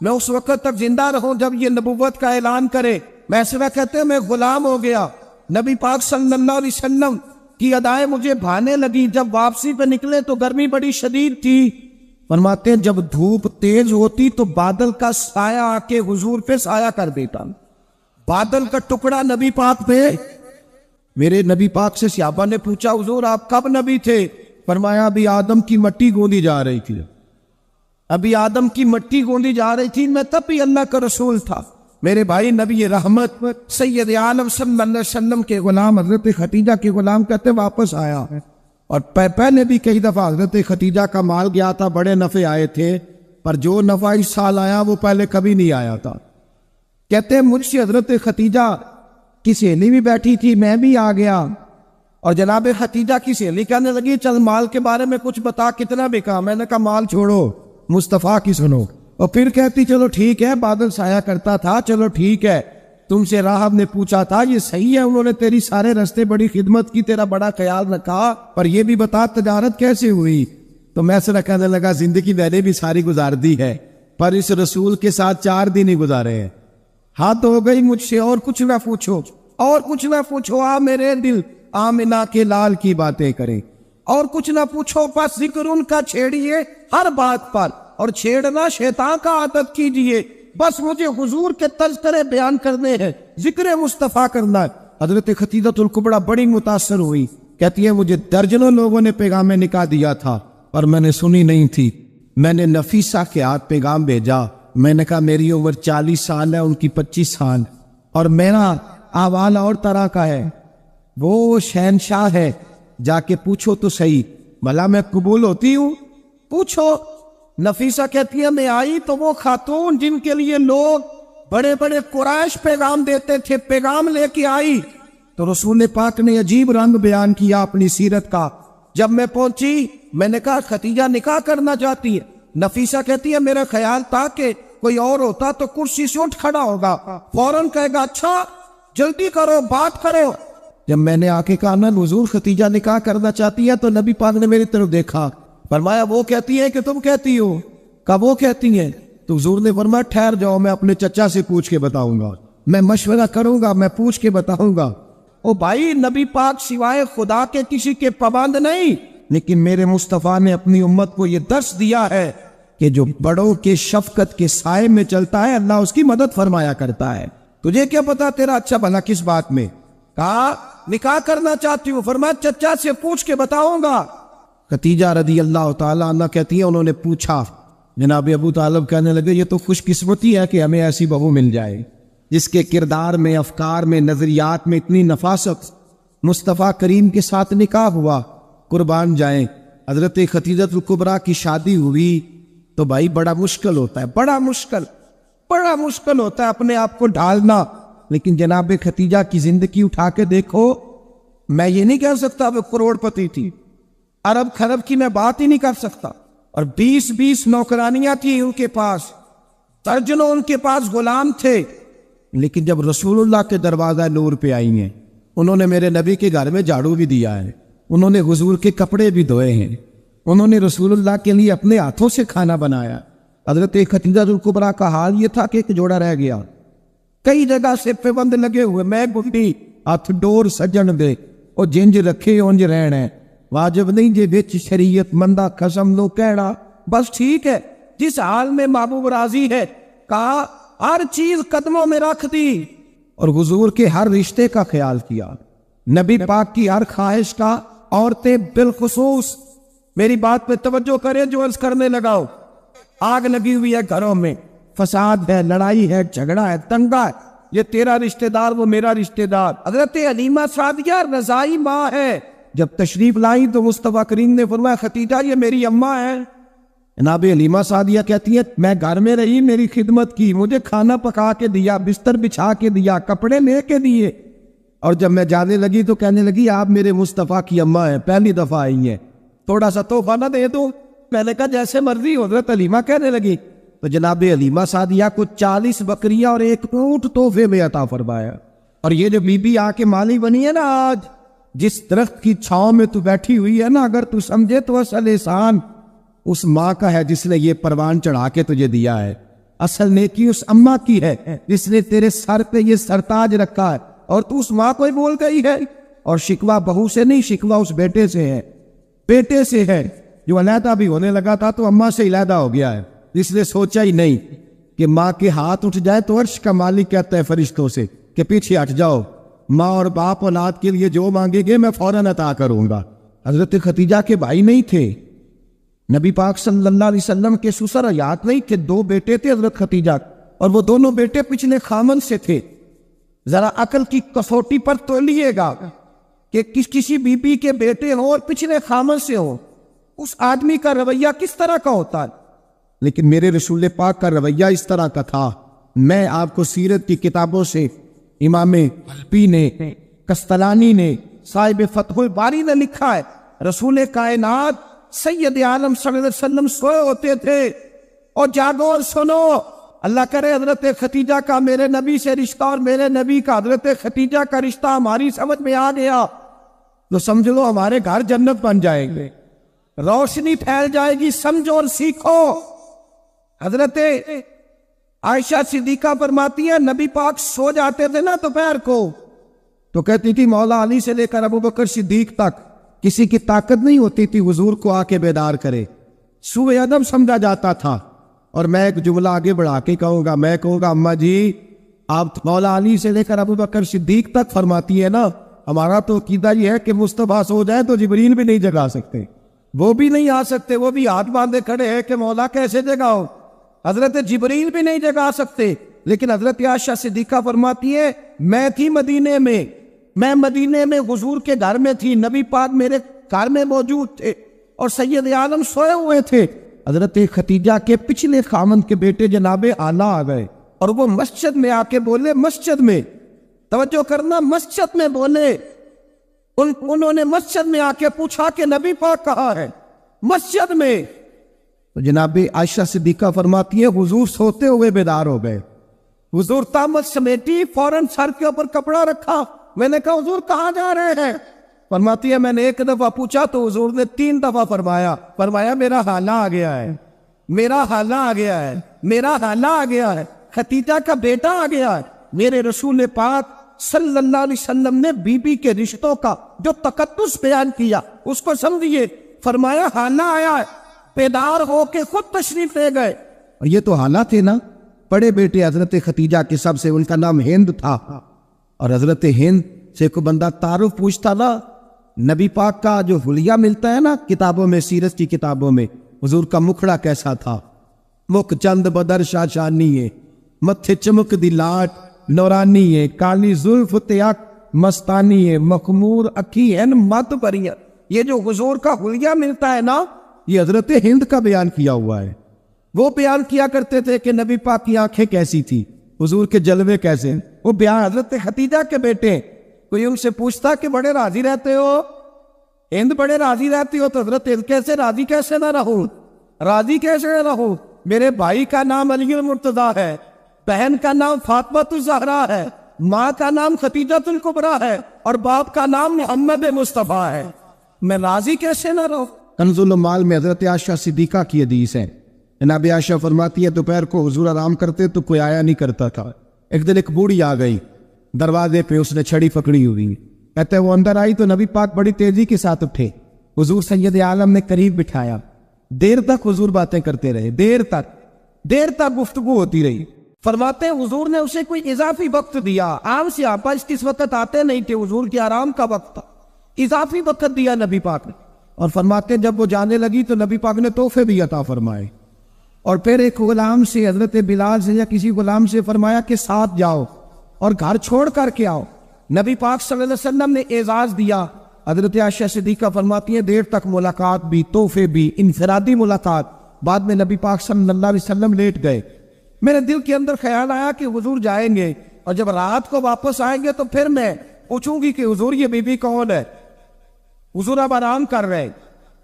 Speaker 2: میں اس وقت تک زندہ رہوں جب یہ نبوت کا اعلان کرے۔ میسرہ کہتے ہیں میں غلام ہو گیا، نبی پاک صلی اللہ علیہ وسلم کی ادائیں مجھے بھانے لگی، جب واپسی پہ نکلے تو گرمی بڑی شدید تھی، فرماتے ہیں جب دھوپ تیز ہوتی تو بادل کا سایہ آ کے حضور پہ سایہ کر دیتا، بادل کا ٹکڑا نبی پاک پہ۔ میرے نبی پاک سے صحابہ نے پوچھا حضور آپ کب نبی تھے؟ فرمایا ابھی آدم کی مٹی گوندی جا رہی تھی، ابھی آدم کی مٹی گوندی جا رہی تھی، میں تب بھی اللہ کا رسول تھا۔ میرے بھائی نبی رحمت سید عالم صلی اللہ علیہ وسلم کے غلام حضرت ختیجہ کے غلام کہتے واپس آیا، اور پہلے بھی کئی دفعہ حضرت ختیجہ کا مال گیا تھا، بڑے نفع آئے تھے، پر جو نفع اس سال آیا وہ پہلے کبھی نہیں آیا تھا۔ کہتے ہیں مجھ سے حضرت ختیجہ کی سہیلی بھی بیٹھی تھی، میں بھی آ گیا، اور جناب ختیجہ کی سہیلی کہنے لگی چل مال کے بارے میں کچھ بتا کتنا بکا، میں نے کہا مال چھوڑو مصطفیٰ کی سنو، اور پھر کہتی چلو ٹھیک ہے، بادل سایہ کرتا تھا، چلو ٹھیک ہے، تم سے راہب نے پوچھا تھا یہ صحیح ہے، انہوں نے تیری سارے رستے بڑی خدمت کی، تیرا بڑا خیال رکھا، پر یہ بھی بتا تجارت کیسے ہوئی؟ تو میسرہ کہنے لگا زندگی میں نے بھی ساری گزار دی ہے، پر اس رسول کے ساتھ 4 دن ہی گزارے ہیں، حد ہو گئی مجھ سے، اور کچھ نہ پوچھو، اور کچھ نہ پوچھو، آ میرے دل آمنہ کے لال کی باتیں کریں، اور کچھ نہ پوچھو، بس ذکر ان کا چھیڑیے ہر بات پر، اور چھیڑنا شیطان کا عادت کیجئے، بس مجھے حضور کے تذکرے بیان کرنے ہیں، ذکر مصطفیٰ کرنا ہے۔ حضرت ختیجہ الکبریٰ بڑی متاثر ہوئی، کہتی ہے مجھے درجنوں لوگوں نے پیغام نکاح دیا تھا، اور میں نے سنی نہیں تھی. میں نے نفیسہ کے ہاتھ پیغام بھیجا. میں نے کہا میری عمر 40 سال ہے، ان کی 25 سال، اور میرا احوال اور طرح کا ہے. وہ شہنشاہ ہے، جا کے پوچھو تو صحیح بھلا میں قبول ہوتی ہوں؟ پوچھو. نفیسہ کہتی ہے میں آئی تو وہ خاتون جن کے لیے لوگ بڑے بڑے قریش پیغام دیتے تھے، پیغام لے کے آئی. تو رسول پاک نے عجیب رنگ بیان کیا اپنی سیرت کا. جب میں پہنچی میں نے کہا ختیجہ نکاح کرنا چاہتی ہے. نفیسہ کہتی ہے میرا خیال تھا کہ کوئی اور ہوتا تو کرسی سے اٹھ کھڑا ہوگا، فوراً کہے گا اچھا جلدی کرو بات کرو. جب میں نے آ کے کہا نا حضور ختیجہ نکاح کرنا چاہتی ہے، تو نبی پاک نے میری طرف دیکھا، فرمایا وہ کہتی ہے کہ تم کہتی ہو؟ کہا وہ کہتی ہیں. تو حضور نے فرمایا ٹھہر جاؤ، میں اپنے چچا سے پوچھ کے بتاؤں گا، میں مشورہ کروں گا، میں پوچھ کے بتاؤں گا. او بھائی، نبی پاک سوائے خدا کے کسی کے پابند نہیں، لیکن میرے مصطفیٰ نے اپنی امت کو یہ درس دیا ہے کہ جو بڑوں کے شفقت کے سائے میں چلتا ہے اللہ اس کی مدد فرمایا کرتا ہے. تجھے کیا پتا تیرا اچھا بھلا کس بات میں؟ کہا نکاح کرنا چاہتی ہوں. فرمایا چچا سے پوچھ کے بتاؤں گا. ختیجہ رضی اللہ تعالیٰ عنہ کہتی ہے انہوں نے پوچھا. جناب ابو طالب کہنے لگے یہ تو خوش قسمتی ہے کہ ہمیں ایسی بہو مل جائے جس کے کردار میں، افکار میں، نظریات میں اتنی نفاست. مصطفیٰ کریم کے ساتھ نکاح ہوا، قربان جائیں. حضرت ختیجۃ الکبریٰ کی شادی ہوئی تو بھائی بڑا مشکل ہوتا ہے، بڑا مشکل ہوتا ہے اپنے آپ کو ڈھالنا. لیکن جناب ختیجہ کی زندگی اٹھا کے دیکھو. میں یہ نہیں کہہ سکتا وہ کروڑ پتی تھی، ارب خرب کی میں بات ہی نہیں کر سکتا. اور 20 نوکرانیاں تھیں ان کے پاس، درجنوں ان کے پاس غلام تھے. لیکن جب رسول اللہ کے دروازہ نور پہ آئی ہیں، انہوں نے میرے نبی کے گھر میں جھاڑو بھی دیا ہے، انہوں نے حضور کے کپڑے بھی دھوئے ہیں، انہوں نے رسول اللہ کے لیے اپنے ہاتھوں سے کھانا بنایا. حضرت ختیجہ الکبریٰ کا حال یہ تھا کہ ایک جوڑا رہ گیا، کئی جگہ سے پابند لگے ہوئے، میں گنڈی ہاتھ ڈور سجن دے اور جنج رکھے اونج رہن ہے، واجب نہیں جے وچ شریعت مندہ قسم لو کہنا. بس ٹھیک ہے، جس حال میں محبوب راضی ہے. کہا ہر چیز قدموں میں رکھ دی اور حضور کے ہر رشتے کا خیال کیا، نبی پاک کی ہر خواہش کا. عورتیں بالخصوص میری بات پہ توجہ کریں جو عرض کرنے لگاؤ. آگ لگی ہوئی ہے گھروں میں، فساد ہے، لڑائی ہے، جھگڑا ہے، دنگا ہے، یہ تیرا رشتہ دار وہ میرا رشتہ دار. حضرت حلیمہ سعدیہ رضائی ماں ہے، جب تشریف لائی تو مصطفیٰ کریم نے فرمایا ختیجہ یہ میری اماں ہے. جناب حلیمہ سعدیہ کہتی ہے میں گھر میں رہی، میری خدمت کی، مجھے کھانا پکا کے دیا، بستر بچھا کے دیا، کپڑے لے کے دیے، اور جب میں جانے لگی تو کہنے لگی آپ میرے مصطفیٰ کی اماں ہیں، پہلی دفعہ آئی ہیں، تھوڑا سا تحفہ نہ دے دو؟ میں نے کہا جیسے مرضی. حضرت حلیمہ کہنے لگی تو جناب حلیمہ سعدیہ کو 40 بکریاں اور 1 اونٹ تحفے میں عطا فرمایا. اور یہ جو بی بی آ کے مالی بنی ہے نا آج، جس درخت کی چھاؤں میں تو بیٹھی ہوئی ہے نا، اگر تو سمجھے تو اصل احسان اس ماں کا ہے جس نے یہ پروان چڑھا کے تجھے دیا ہے. اصل نیکی اس اماں کی ہے جس نے تیرے سر پہ یہ سرتاج رکھا ہے، اور تو اس ماں کو ہی بول گئی ہے. اور شکوہ بہو سے نہیں، شکوہ اس بیٹے سے ہے، بیٹے سے ہے جو علیحدہ بھی ہونے لگا تھا تو اماں سے علیحدہ ہو گیا ہے. اس نے سوچا ہی نہیں کہ ماں کے ہاتھ اٹھ جائے تو عرش کا مالک کہتا ہے فرشتوں سے کہ پیچھے ہٹ جاؤ، ماں اور باپ اولاد کے لیے جو مانگے گے میں فوراً عطا کروں گا. حضرت ختیجہ کے بھائی نہیں تھے، نبی پاک صلی اللہ علیہ وسلم کے سسر حیات نہیں تھے، 2 بیٹے تھے حضرت ختیجہ، اور وہ دونوں بیٹے پچھلے خامن سے تھے. ذرا عقل کی کسوٹی پر تولیے گا کہ کسی بی بی کے بیٹے ہوں اور پچھلے خامن سے ہوں، اس آدمی کا رویہ کس طرح کا ہوتا ہے. لیکن میرے رسول پاک کا رویہ اس طرح کا تھا. میں آپ کو سیرت کی کتابوں سے، امام حلبی نے، کستلانی نے، صاحب فتح الباری نے لکھا ہے رسول کائنات سید عالم صلی اللہ علیہ وسلم سوئے ہوتے تھے اور جاگو اور سنو. اللہ کرے حضرت ختیجہ کا میرے نبی سے رشتہ اور میرے نبی کا حضرت ختیجہ کا رشتہ ہماری سمجھ میں آ گیا تو سمجھ لو ہمارے گھر جنت بن جائیں گے، روشنی پھیل جائے گی. سمجھو اور سیکھو. حضرت عائشہ صدیقہ فرماتی ہے نبی پاک سو جاتے تھے نا دوپہر کو تو کہتی تھی مولا علی سے لے کر ابو بکر صدیق تک کسی کی طاقت نہیں ہوتی تھی حضور کو آ کے بیدار کرے، سوء ادب سمجھا جاتا تھا. اور میں ایک جملہ آگے بڑھا کے کہوں گا، میں کہوں گا اماں جی آپ مولا علی سے لے کر ابو بکر صدیق تک فرماتی ہے نا، ہمارا تو عقیدہ یہ ہے کہ مصطفیٰ سو جائے تو جبریل بھی نہیں جگا سکتے. وہ بھی نہیں آ سکتے، وہ بھی ہاتھ باندھے کھڑے ہیں کہ مولا کیسے جگاؤ۔ حضرت جبریل بھی نہیں جگا سکتے، لیکن حضرت عائشہ صدیقہ فرماتی ہے میں تھی مدینے میں، میں مدینے میں حضور کے گھر میں تھی، نبی پاک میرے گھر میں موجود تھے اور سید عالم سوئے ہوئے تھے۔ حضرت ختیجہ کے پچھلے خاوند کے بیٹے جناب آلہ آ گئے اور وہ مسجد میں آ کے بولے، مسجد میں توجہ کرنا، مسجد میں بولے، انہوں نے مسجد میں آ کے پوچھا کہ نبی پاک کہاں ہے؟ مسجد میں۔ تو جناب عائشہ صدیقہ فرماتی ہے حضور سوتے ہوئے بیدار ہو گئے، حضور طامت سمیٹی، فوراً سر کے اوپر کپڑا رکھا۔ میں نے کہا حضور کہاں جا رہے ہیں؟ فرماتی ہے میں نے ایک دفعہ پوچھا تو حضور نے 3 دفعہ فرمایا میرا حالہ آ گیا ہے، میرا حالہ آ گیا ہے، میرا حالہ آ گیا ہے، ختیجہ کا بیٹا آ گیا ہے۔ میرے رسول پاک صلی اللہ علیہ وسلم نے بی بی کے رشتوں کا جو تقدس بیان کیا اس کو سمجھیے، فرمایا حالہ آیا ہے، بیدار ہو کے خود تشریف لے گئے۔ اور یہ تو حالہ تھے نا، بڑے بیٹے حضرت ختیجہ کے سب سے، ان کا نام ہند تھا، اور حضرت ہند سے کوئی بندہ تعارف پوچھتا نا، نبی پاک کا جو حلیہ ملتا ہے نا کتابوں میں، سیرت کی کتابوں میں، حضور کا مکھڑا کیسا تھا، مکھ چند بدر شاشانی ہے، متھے چمک دی لاٹ نورانی ہے، کالی زلف تیاک مستانی ہے، مخمور اکھی ہے مت بریاں۔ یہ جو حضور کا حلیہ ملتا ہے نا، یہ حضرت ہند کا بیان کیا ہوا ہے۔ وہ بیان کیا کرتے تھے کہ نبی پاک کی آنکھیں کیسی تھی، حضور کے جلوے کیسے، وہ بیان حضرت ختیجہ کے بیٹے۔ کوئی ان سے پوچھتا کہ بڑے راضی رہتے ہو ہند، بڑے راضی رہتی ہو، تو حضرت ہند کیسے راضی کیسے نہ رہو، راضی کیسے نہ رہو، میرے بھائی کا نام علی المرتضیٰ ہے، بہن کا نام فاطمہ الزہرا ہے، ماں کا نام ختیجہ الکبریٰ ہے، اور باپ کا نام محمد مصطفیٰ ہے، میں راضی کیسے نہ رہوں۔ کنز المال میں حضرت عائشہ صدیقہ کی حدیث ہے، جناب عائشہ فرماتی ہے دوپہر کو حضور آرام کرتے تو کوئی آیا نہیں کرتا تھا، ایک دن ایک بوڑھی آ گئی، دروازے پہ اس نے چھڑی پکڑی ہوئی، کہتے وہ اندر آئی تو نبی پاک بڑی تیزی کے ساتھ اٹھے، حضور سید عالم نے قریب بٹھایا، دیر تک حضور باتیں کرتے رہے، دیر تک گفتگو ہوتی رہی۔ فرماتے ہیں حضور نے اسے کوئی اضافی وقت دیا، عام سے آپا اس وقت آتے نہیں تھے، حضور کے آرام کا وقت تھا، اضافی وقت دیا نبی پاک نے۔ اور فرماتے ہیں جب وہ جانے لگی تو نبی پاک نے تحفے بھی عطا فرمائے، اور پھر ایک غلام سے، حضرت بلال سے یا کسی غلام سے فرمایا کہ ساتھ جاؤ اور گھر چھوڑ کر کے آؤ۔ نبی پاک صلی اللہ علیہ وسلم نے اعزاز دیا۔ حضرت عائشہ صدیقہ فرماتی ہیں دیر تک ملاقات بھی، تحفے بھی، انفرادی ملاقات۔ بعد میں نبی پاک صلی اللہ علیہ وسلم لیٹ گئے، میرے دل کے اندر خیال آیا کہ حضور جائیں گے اور جب رات کو واپس آئیں گے تو پھر میں پوچھوں گی کہ حضور یہ بی بی کون ہے، حضور اب آرام کر رہے۔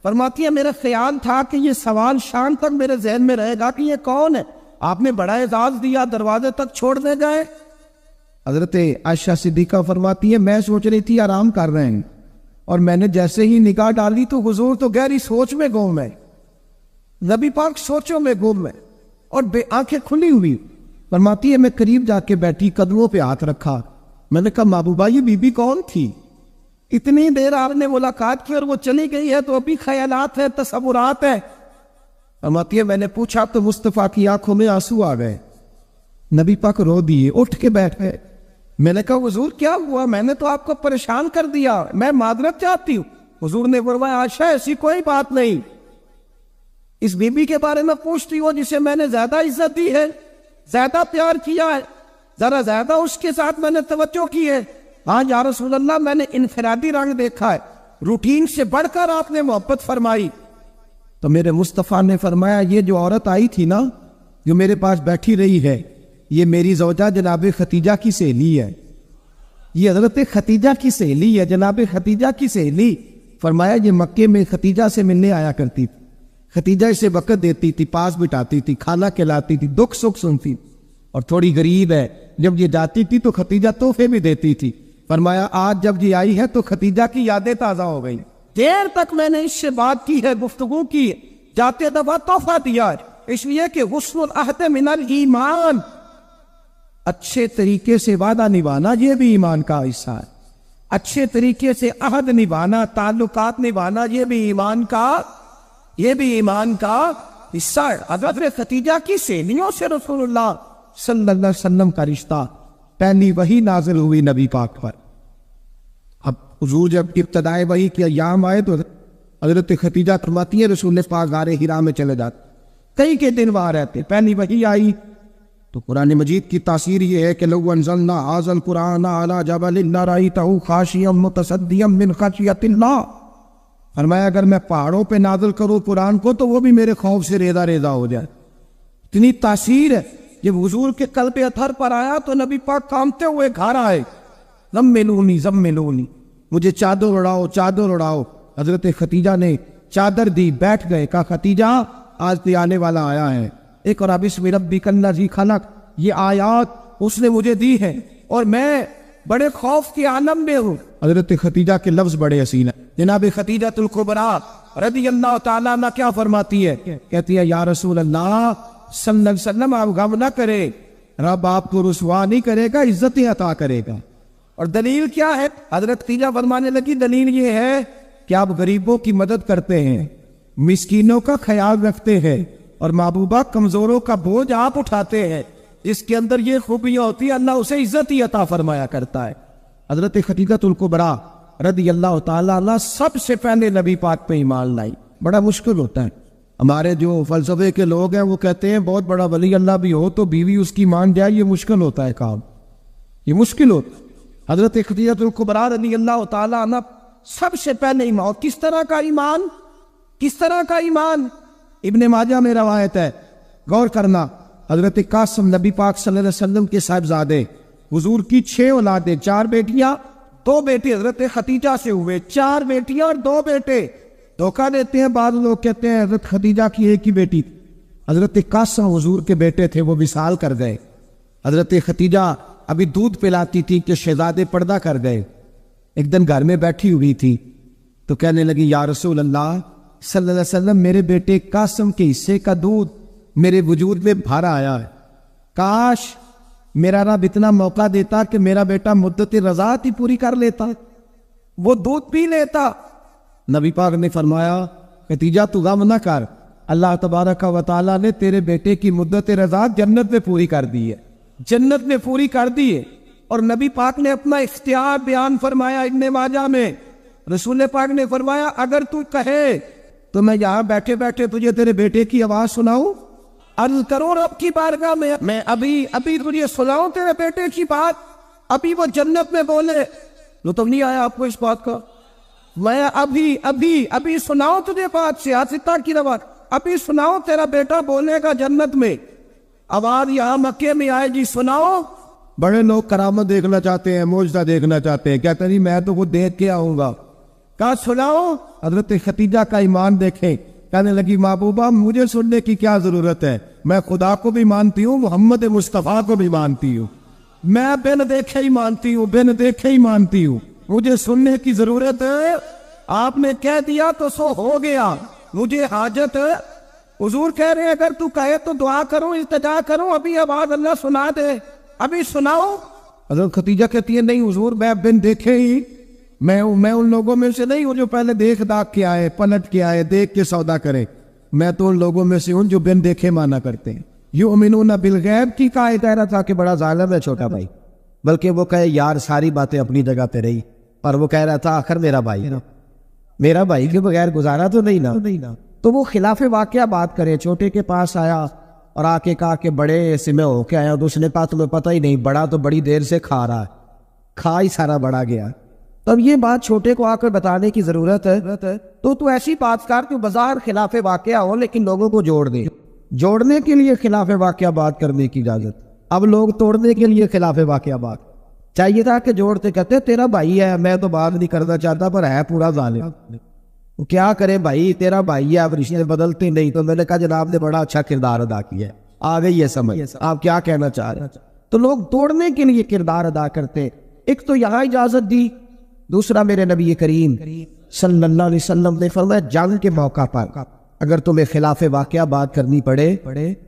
Speaker 2: فرماتی ہے میرا خیال تھا کہ یہ سوال شام تک میرے ذہن میں رہے گا کہ یہ کون ہے، آپ نے بڑا اعزاز دیا، دروازے تک چھوڑ دے گئے۔ حضرت عائشہ صدیقہ فرماتی ہے میں سوچ رہی تھی آرام کر رہے ہیں، اور میں نے جیسے ہی نگاہ ڈالی تو حضور تو گہری سوچ میں گم ہے، نبی پاک سوچوں میں گم ہے اور بے آنکھیں کھلی ہوئی۔ فرماتی ہے میں قریب جا کے بیٹھی، قدموں پہ ہاتھ رکھا، میں نے کہا محبوبہ یہ بی بی کون تھی؟ اتنی دیر آپ نے ملاقات کی اور وہ چلی گئی ہے تو ابھی خیالات ہیں، تصورات ہیں۔ فرماتی ہے میں نے پوچھا تو مصطفیٰ کی آنکھوں میں آنسو آ گئے، نبی پاک رو دیے، اٹھ کے بیٹھ گئے۔ میں نے کہا حضور کیا ہوا؟ میں نے تو آپ کو پریشان کر دیا، میں معذرت چاہتی ہوں۔ حضور نے فرمایا عائشہ ایسی کوئی بات نہیں، اس بی بی کے بارے میں پوچھتی ہو جسے میں نے زیادہ عزت دی ہے، زیادہ پیار کیا ہے، ذرا زیادہ اس کے ساتھ میں نے توجہ کی ہے۔ ہاں یا رسول اللہ میں نے انفرادی رنگ دیکھا ہے، روٹین سے بڑھ کر آپ نے محبت فرمائی۔ تو میرے مصطفیٰ نے فرمایا یہ جو عورت آئی تھی نا، جو میرے پاس بیٹھی رہی ہے، یہ میری زوجہ جناب ختیجہ کی سہیلی ہے، یہ حضرت ختیجہ کی سہیلی ہے، جناب ختیجہ کی سہیلی۔ فرمایا یہ مکے میں ختیجہ سے ملنے آیا کرتی تھی، ختیجہ اسے وقت دیتی تھی، پاس بٹھاتی تھی، کھانا کھلاتی تھی، دکھ سکھ سنتی، اور تھوڑی غریب ہے، جب یہ جاتی تھی تو ختیجہ تحفے بھی دیتی تھی۔ فرمایا آج جب یہ آئی ہے تو ختیجہ کی یادیں تازہ ہو گئی، دیر تک میں نے اس سے بات کی ہے، گفتگو کی ہے، جاتے دفعہ تحفہ دیا ہے، اس لیے کہ حسن العہد من الایمان، اچھے طریقے سے وعدہ نبھانا یہ بھی ایمان کا حصہ ہے، اچھے طریقے سے عہد نبھانا، تعلقات نبھانا یہ بھی ایمان کا حصہ ہے۔ حضرت ختیجہ کی سہیلیوں سے رسول اللہ صلی اللہ علیہ وسلم کا رشتہ، پہلی وحی نازل ہوئی نبی پاک پر۔ اب حضور جب ابتدائے وحی کے ایام آئے تو حضرت خدیجہ فرماتی ہیں رسول پاک غار حرا میں چلے جاتے، کئی کے دن وہاں رہتے، پہلی وحی آئی تو قرآن مجید کی تاثیر یہ ہے کہ لو انزلنا ھذا القرآن علی جبل لرأیتہ خاشعا متصدعا من خشیۃ اللہ، فرمایا اگر میں پہاڑوں پہ نازل کروں قرآن کو تو وہ بھی میرے خوف سے ریزہ ریزہ ہو جائے. اتنی تاثیر ہے. جب حضور کے قلب اطہر پر آیا تو نبی پاک کانپتے ہوئے گھر آئے، زملونی زملونی، مجھے چادر اڑاؤ چادر اڑاؤ. حضرت خدیجہ نے چادر دی، بیٹھ گئے، کہا خدیجہ آج بھی آنے والا آیا ہے، اقرأ بسم ربک الذی خلق، یہ آیات اس نے مجھے دی ہے اور میں بڑے خوف کے عالم میں ہوں. حضرت خدیجہ کے لفظ بڑے حسین ہیں. جناب خدیجہ الکبریٰ رضی اللہ تعالیٰ عنہ کیا فرماتی ہے؟ کہتی ہے یا رسول اللہ صلی اللہ علیہ وسلم آپ غم نہ کرے، رب آپ کو رسوا نہیں کرے گا، عزتیں عطا کرے گا. اور دلیل کیا ہے؟ حضرت خدیجہ فرمانے لگی دلیل یہ ہے کہ آپ غریبوں کی مدد کرتے ہیں، مسکینوں کا خیال رکھتے ہیں، اور محبوبہ کمزوروں کا بوجھ آپ اٹھاتے ہیں. اس کے اندر یہ خوبیاں ہوتی ہے، اللہ اسے عزت ہی عطا فرمایا کرتا ہے. حضرت خدیجہ الکبریٰ رضی اللہ تعالیٰ عنہ سب سے پہلے نبی پاک پہ ایمان لائی. بڑا مشکل ہوتا ہے. ہمارے جو فلسفے کے لوگ ہیں وہ کہتے ہیں بہت بڑا ولی اللہ بھی ہو تو بیوی اس کی مان جائے، یہ مشکل ہوتا ہے کام، یہ مشکل ہوتا ہے. حضرت خدیجہ الکبریٰ رضی اللہ تعالیٰ عنہ سب سے پہلے ایمان. کس طرح کا ایمان؟ کس طرح کا ایمان؟ ابن ماجہ میں روایت ہے، غور کرنا. حضرت قاسم نبی پاک صلی اللہ علیہ وسلم کے صاحبزادے، حضور کی 6 اولادیں، 4 بیٹیاں 2 بیٹے حضرت خدیجہ سے ہوئے، 4 بیٹیاں اور 2 بیٹے. دھوکہ دیتے ہیں بعض لوگ، کہتے ہیں حضرت خدیجہ کی ایک ہی بیٹی تھی. حضرت قاسم حضور کے بیٹے تھے، وہ وصال کر گئے. حضرت خدیجہ ابھی دودھ پلاتی تھی کہ شہزادے پردہ کر گئے. ایک دن گھر میں بیٹھی ہوئی تھی تو کہنے لگی یا رسول اللہ صلی اللہ علیہ وسلم میرے بیٹے قاسم کے حصے کا دودھ میرے وجود میں بھر آیا ہے، کاش میرا رب اتنا موقع دیتا کہ میرا بیٹا مدت رضاعت ہی پوری کر لیتا، وہ دودھ پی لیتا. نبی پاک نے فرمایا خدیجہ تو غم نہ کر، اللہ تبارک و تعالیٰ نے تیرے بیٹے کی مدت رضاعت جنت میں پوری کر دی ہے، جنت میں پوری کر دی ہے. اور نبی پاک نے اپنا اختیار بیان فرمایا ابن ماجہ میں. رسول پاک نے فرمایا اگر تو کہے تو میں یہاں بیٹھے بیٹھے تجھے تیرے بیٹے کی آواز سناؤں، عرض کرو رب کی بارگاہ میں ابھی تجھے سناؤں تیرے بیٹے کی بات، ابھی وہ جنت میں بولے. لطف نہیں آیا آپ کو اس بات کا؟ میں ابھی سناؤں تجھے بات، سیاستہ کی روایت، ابھی سناؤں تیرا بیٹا بولے گا جنت میں، آواز یہاں مکے میں آئے گی، سناؤ. بڑے لوگ کرامت دیکھنا چاہتے ہیں، معجزہ دیکھنا چاہتے ہیں، کہتے نہیں میں تو وہ دیکھ کے آؤں گا. کہا سناؤ. حضرت خدیجہ کا ایمان دیکھیں، کہنے لگی محبوبہ مجھے سننے کی کیا ضرورت ہے، میں خدا کو بھی مانتی ہوں، محمد مصطفیٰ کو بھی مانتی ہوں، میں بن دیکھے ہی مانتی ہوں، بن دیکھے ہی مانتی ہوں، مجھے سننے کی ضرورت ہے. آپ نے کہہ دیا تو سو ہو گیا، مجھے حاجت ہے. حضور کہہ رہے ہیں اگر تو کہے تو دعا کروں، التجا کروں، ابھی آواز اللہ سنا دے، ابھی سناؤ. حضرت خدیجہ کہتی ہے نہیں حضور میں بن دیکھے ہی، میں ان لوگوں میں سے نہیں ہوں جو پہلے دیکھ داکھ کے آئے، پلٹ کے آئے، دیکھ کے سودا کرے، میں تو ان لوگوں میں سے ہوں جو بن دیکھے مانا کرتے ہیں. یؤمنون بالغیب کی کہا کہہ رہا تھا کہ بڑا ظالم ہے چھوٹا بھائی، بلکہ وہ کہے یار ساری باتیں اپنی جگہ پہ رہی، اور وہ کہہ رہا تھا آخر میرا بھائی کے بغیر گزارا تو نہیں نا. تو وہ خلاف واقعہ بات کرے. چھوٹے کے پاس آیا اور آ کے کہا کہ بڑے ایسے میں ہو کے آیا، تو اس نے کہا تمہیں پتہ ہی نہیں، بڑا تو بڑی دیر سے کھا رہا ہے، کھا ہی سارا بڑا گیا. تب یہ بات چھوٹے کو آ کر بتانے کی ضرورت ہے. تو ایسی بات کر جو بظاہر خلاف واقعہ ہو لیکن لوگوں کو جوڑ دے. جوڑنے کے لیے خلاف واقعہ بات کرنے کی اجازت. اب لوگ توڑنے کے لیے خلاف واقعہ بات. چاہیے تھا کہ جوڑتے کہتے تیرا بھائی ہے، میں تو بات نہیں کرنا چاہتا پر ہے پورا ظالم. وہ کیا کرے بھائی، تیرا بھائی ہے، اب رشتے بدلتے نہیں. تو میں نے کہا جناب نے بڑا اچھا کردار ادا کیا ہے، آ گئی ہے سمجھ آپ کیا کہنا چاہ رہے ہیں. تو لوگ توڑنے کے لیے کردار ادا کرتے. ایک تو یہاں اجازت دی، دوسرا میرے نبی کریم صلی اللہ علیہ وسلم نے فرمایا جنگ کے موقع پر اگر تمہیں خلاف واقعہ بات کرنی پڑے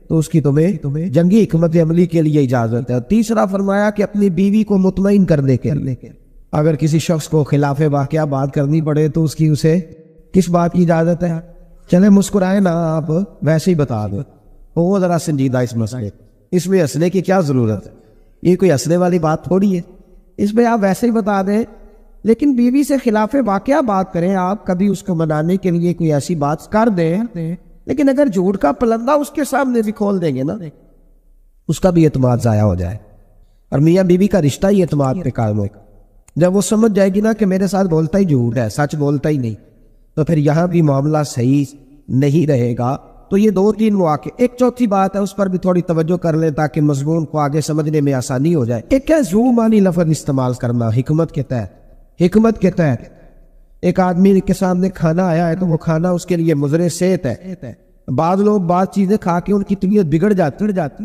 Speaker 2: تو اس کی تمہیں جنگی حکمت عملی کے لیے اجازت ہے. تیسرا فرمایا کہ اپنی بیوی کو مطمئن کرنے کے لیے اگر کسی شخص کو خلاف واقعہ بات کرنی پڑے تو اسے کس بات کی اجازت ہے. چلے مسکرائے نا آپ، ویسے ہی بتا دو. وہ ذرا سنجیدہ اس مسئلے، اس میں ہنسنے کی کیا ضرورت ہے، یہ کوئی ہنسنے والی بات تھوڑی ہے. اس میں آپ ویسے ہی بتا دیں.
Speaker 1: لیکن بیوی سے خلاف واقعہ بات کریں آپ، کبھی اس کو منانے کے لیے کوئی ایسی بات کر دیں، لیکن اگر جھوٹ کا پلندہ اس کے سامنے بھی کھول دیں گے نا، اس کا بھی اعتماد ضائع ہو جائے، اور میاں بیوی کا رشتہ ہی اعتماد پہ قائم ہوگا۔ جب وہ سمجھ جائے گی نا کہ میرے ساتھ بولتا ہی جھوٹ ہے، سچ بولتا ہی نہیں، تو پھر یہاں بھی معاملہ صحیح نہیں رہے گا۔ تو یہ 2-3 مواقع۔ ایک چوتھی بات ہے، اس پر بھی تھوڑی توجہ کر لیں تاکہ مضمون کو آگے سمجھنے میں آسانی ہو جائے۔ ایک ہے ذو معنی لفظ استعمال کرنا حکمت کے تحت۔ حکمت کے تحت ایک آدمی کے سامنے کھانا آیا ہے تو وہ کھانا اس کے لیے مضر صحت ہے۔ بعض لوگ بعض چیزیں کھا کے ان کی طبیعت بگڑ جاتی۔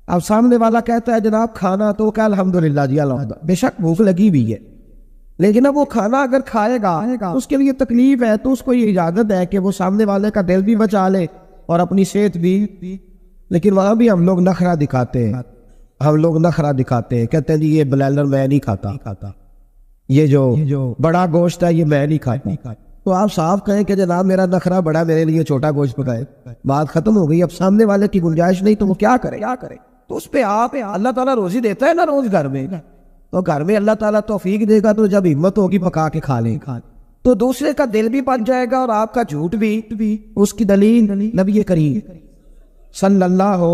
Speaker 1: اب سامنے والا کہتا ہے جناب کھانا، تو کہ الحمدللہ جی الحمدللہ، بے شک بھوک لگی ہوئی ہے، لیکن اب وہ کھانا اگر کھائے گا اس کے لیے تکلیف ہے، تو اس کو یہ اجازت ہے کہ وہ سامنے والے کا دل بھی بچا لے اور اپنی صحت بھی۔ لیکن وہاں بھی ہم لوگ نخرہ دکھاتے ہیں، کہتے ہیں جی یہ بلائلر میں نہیں کھاتا، یہ جو بڑا گوشت ہے یہ میں نہیں کھاتا۔ تو آپ صاف کہیں کہ جناب میرا نخرہ بڑا، میرے لیے چھوٹا گوشت پکائے، بات ختم ہو گئی۔ اب سامنے والے کی گنجائش نہیں تو وہ کیا کرے؟ تو اس پہ آپ، اللہ تعالیٰ روزی دیتا ہے نا روز گھر میں، تو گھر میں اللہ تعالیٰ توفیق دے گا تو جب ہمت ہوگی پکا کے کھا لیں، تو دوسرے کا دل بھی بچ جائے گا اور آپ کا جھوٹ بھی۔ اس کی دلیل نبی کریم صلی اللہ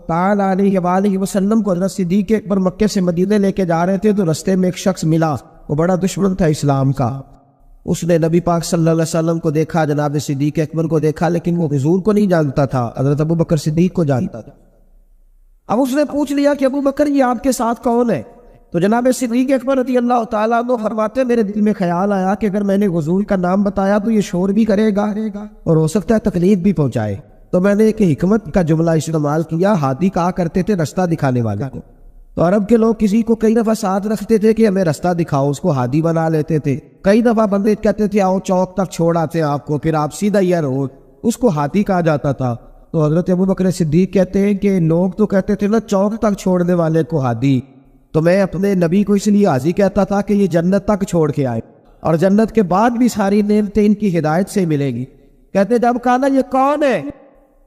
Speaker 1: تعالیٰ علیہ وآلہ وسلم کو حضرت صدیق اکبر مکے سے مدینے لے کے جا رہے تھے، تو رستے میں ایک شخص ملا، وہ بڑا دشمن تھا اسلام کا۔ اس نے نبی پاک صلی اللہ علیہ وسلم کو دیکھا، جناب صدیق اکبر کو دیکھا، لیکن وہ حضور کو نہیں جانتا تھا، حضرت ابو بکر صدیق کو جانتا تھا۔ اب اس نے پوچھ لیا کہ ابو بکر یہ آپ کے ساتھ کون ہے؟ تو جناب صدیق اکبر رضی اللہ تعالیٰ عنہ فرماتے میرے دل میں خیال آیا کہ اگر میں نے حضور کا نام بتایا تو یہ شور بھی کرے گا اور ہو سکتا ہے تکلیف بھی پہنچائے، تو میں نے ایک حکمت کا جملہ استعمال کیا۔ ہادی کہا کرتے تھے رستہ دکھانے والے کو، تو عرب کے لوگ کسی کو کئی دفعہ ساتھ رکھتے تھے کہ ہمیں رستہ دکھاؤ، اس کو ہادی بنا لیتے تھے۔ کئی دفعہ بندے کہتے تھے آؤ چوک تک چھوڑ آتے ہیں آپ کو، پھر آپ سیدھا یہ روڈ، اس کو ہادی کہا جاتا تھا۔ تو حضرت ابو بکر صدیق کہتے ہیں کہ لوگ تو کہتے تھے نا چوک تک چھوڑنے والے کو ہادی، تو میں اپنے نبی کو اس لیے حاضی کہتا تھا کہ یہ جنت تک چھوڑ کے آئے، اور جنت کے بعد بھی ساری نعمتیں ان کی ہدایت سے ملے گی۔ کہتے جب کہا نا یہ کون ہے،